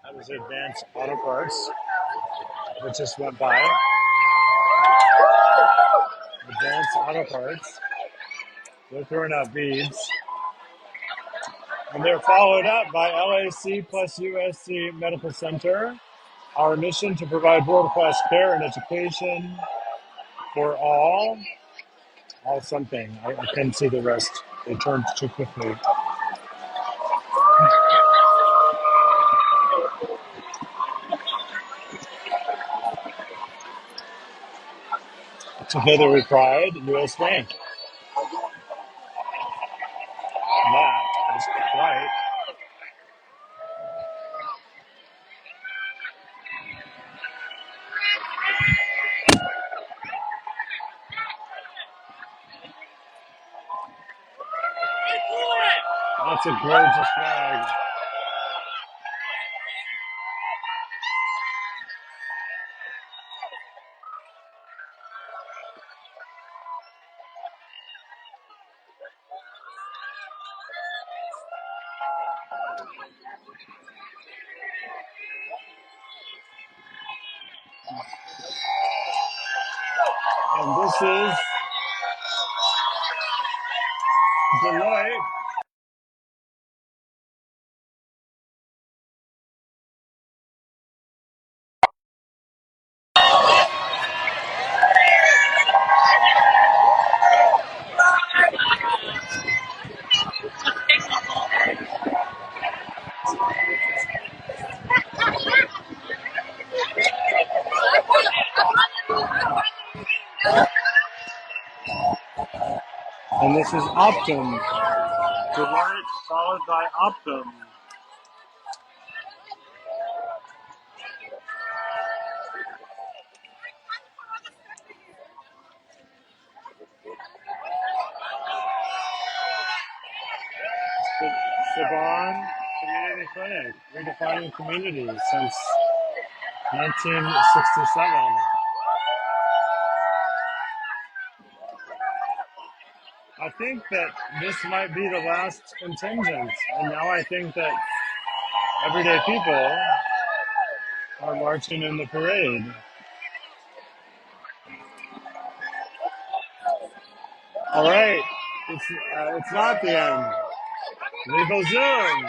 A: That was Advanced Auto Parts, which just went by. Advanced Auto Parts. They're throwing out beads. And they're followed up by LAC plus USC Medical Center. Our mission to provide world-class care and education for all. All something. I couldn't see the rest. They turned too quickly. Together we pride, U.S. Bank. That is right. That's a gorgeous flag. And this is Deloitte. And this is Optum. Deloitte followed by Optum. Saban Community Clinic, redefining communities since 1967. I think that this might be the last contingent, and now I think that everyday people are marching in the parade. All right, it's not the end. Legal Zoom.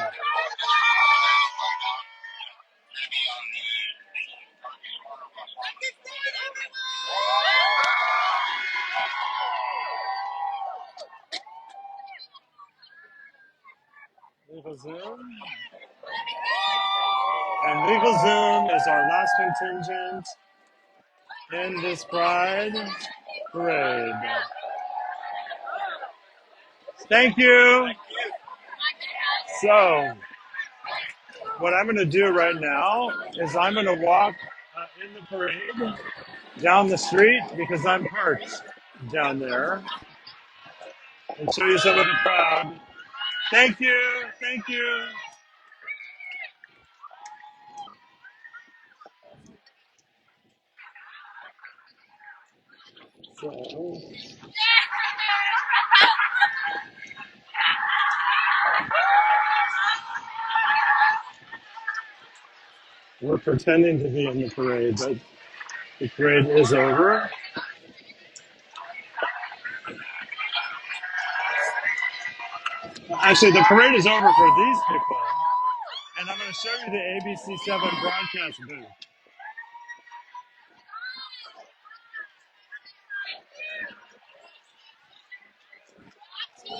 A: Legal Zoom. And Legal Zoom is our last contingent in this Pride parade. Thank you. So, what I'm going to do right now is I'm going to walk in the parade down the street because I'm parked down there and show you some of the crowd. Thank you. Thank you. So, we're pretending to be in the parade, but the parade is over. Actually, the parade is over for these people. And I'm going to show you the ABC7 broadcast booth.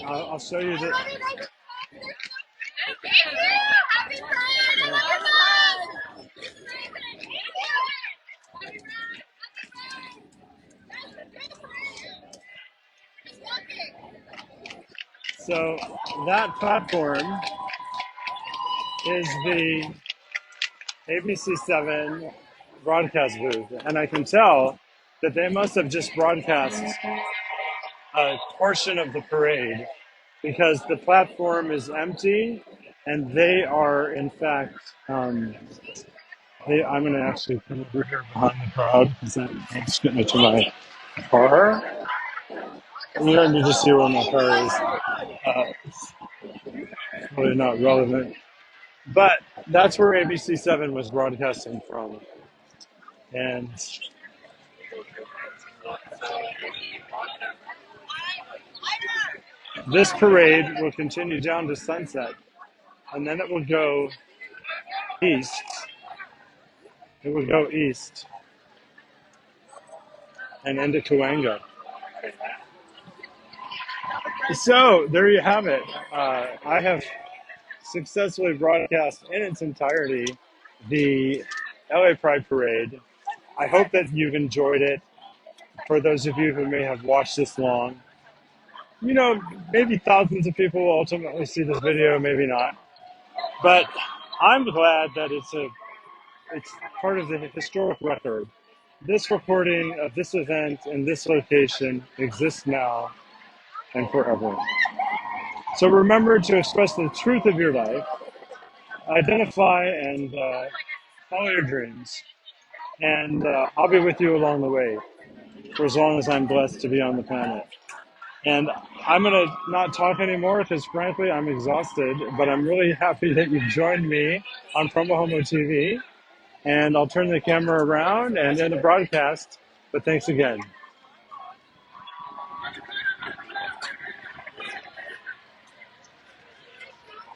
A: I'll show you the. So that platform is the ABC7 broadcast booth, and I can tell that they must have just broadcast a portion of the parade because the platform is empty, and they are in fact. I'm going to actually come over here behind the crowd because I'm just getting into my car. You don't need to see where my car is. It's really not relevant. But that's where ABC7 was broadcasting from. And this parade will continue down to Sunset. And then it will go east. It will go east and into Cahuenga. So there you have it. I have successfully broadcast in its entirety the LA Pride Parade. I hope that you've enjoyed it. For those of you who may have watched this long, you know, maybe thousands of people will ultimately see this video, maybe not. But I'm glad that it's part of the historic record. This recording of this event in this location exists now and forever. So remember to express the truth of your life, identify and follow your dreams. And I'll be with you along the way for as long as I'm blessed to be on the planet. And I'm going to not talk anymore because, frankly, I'm exhausted. But I'm really happy that you've joined me on PromoHomo.TV. And I'll turn the camera around and end the broadcast. But thanks again.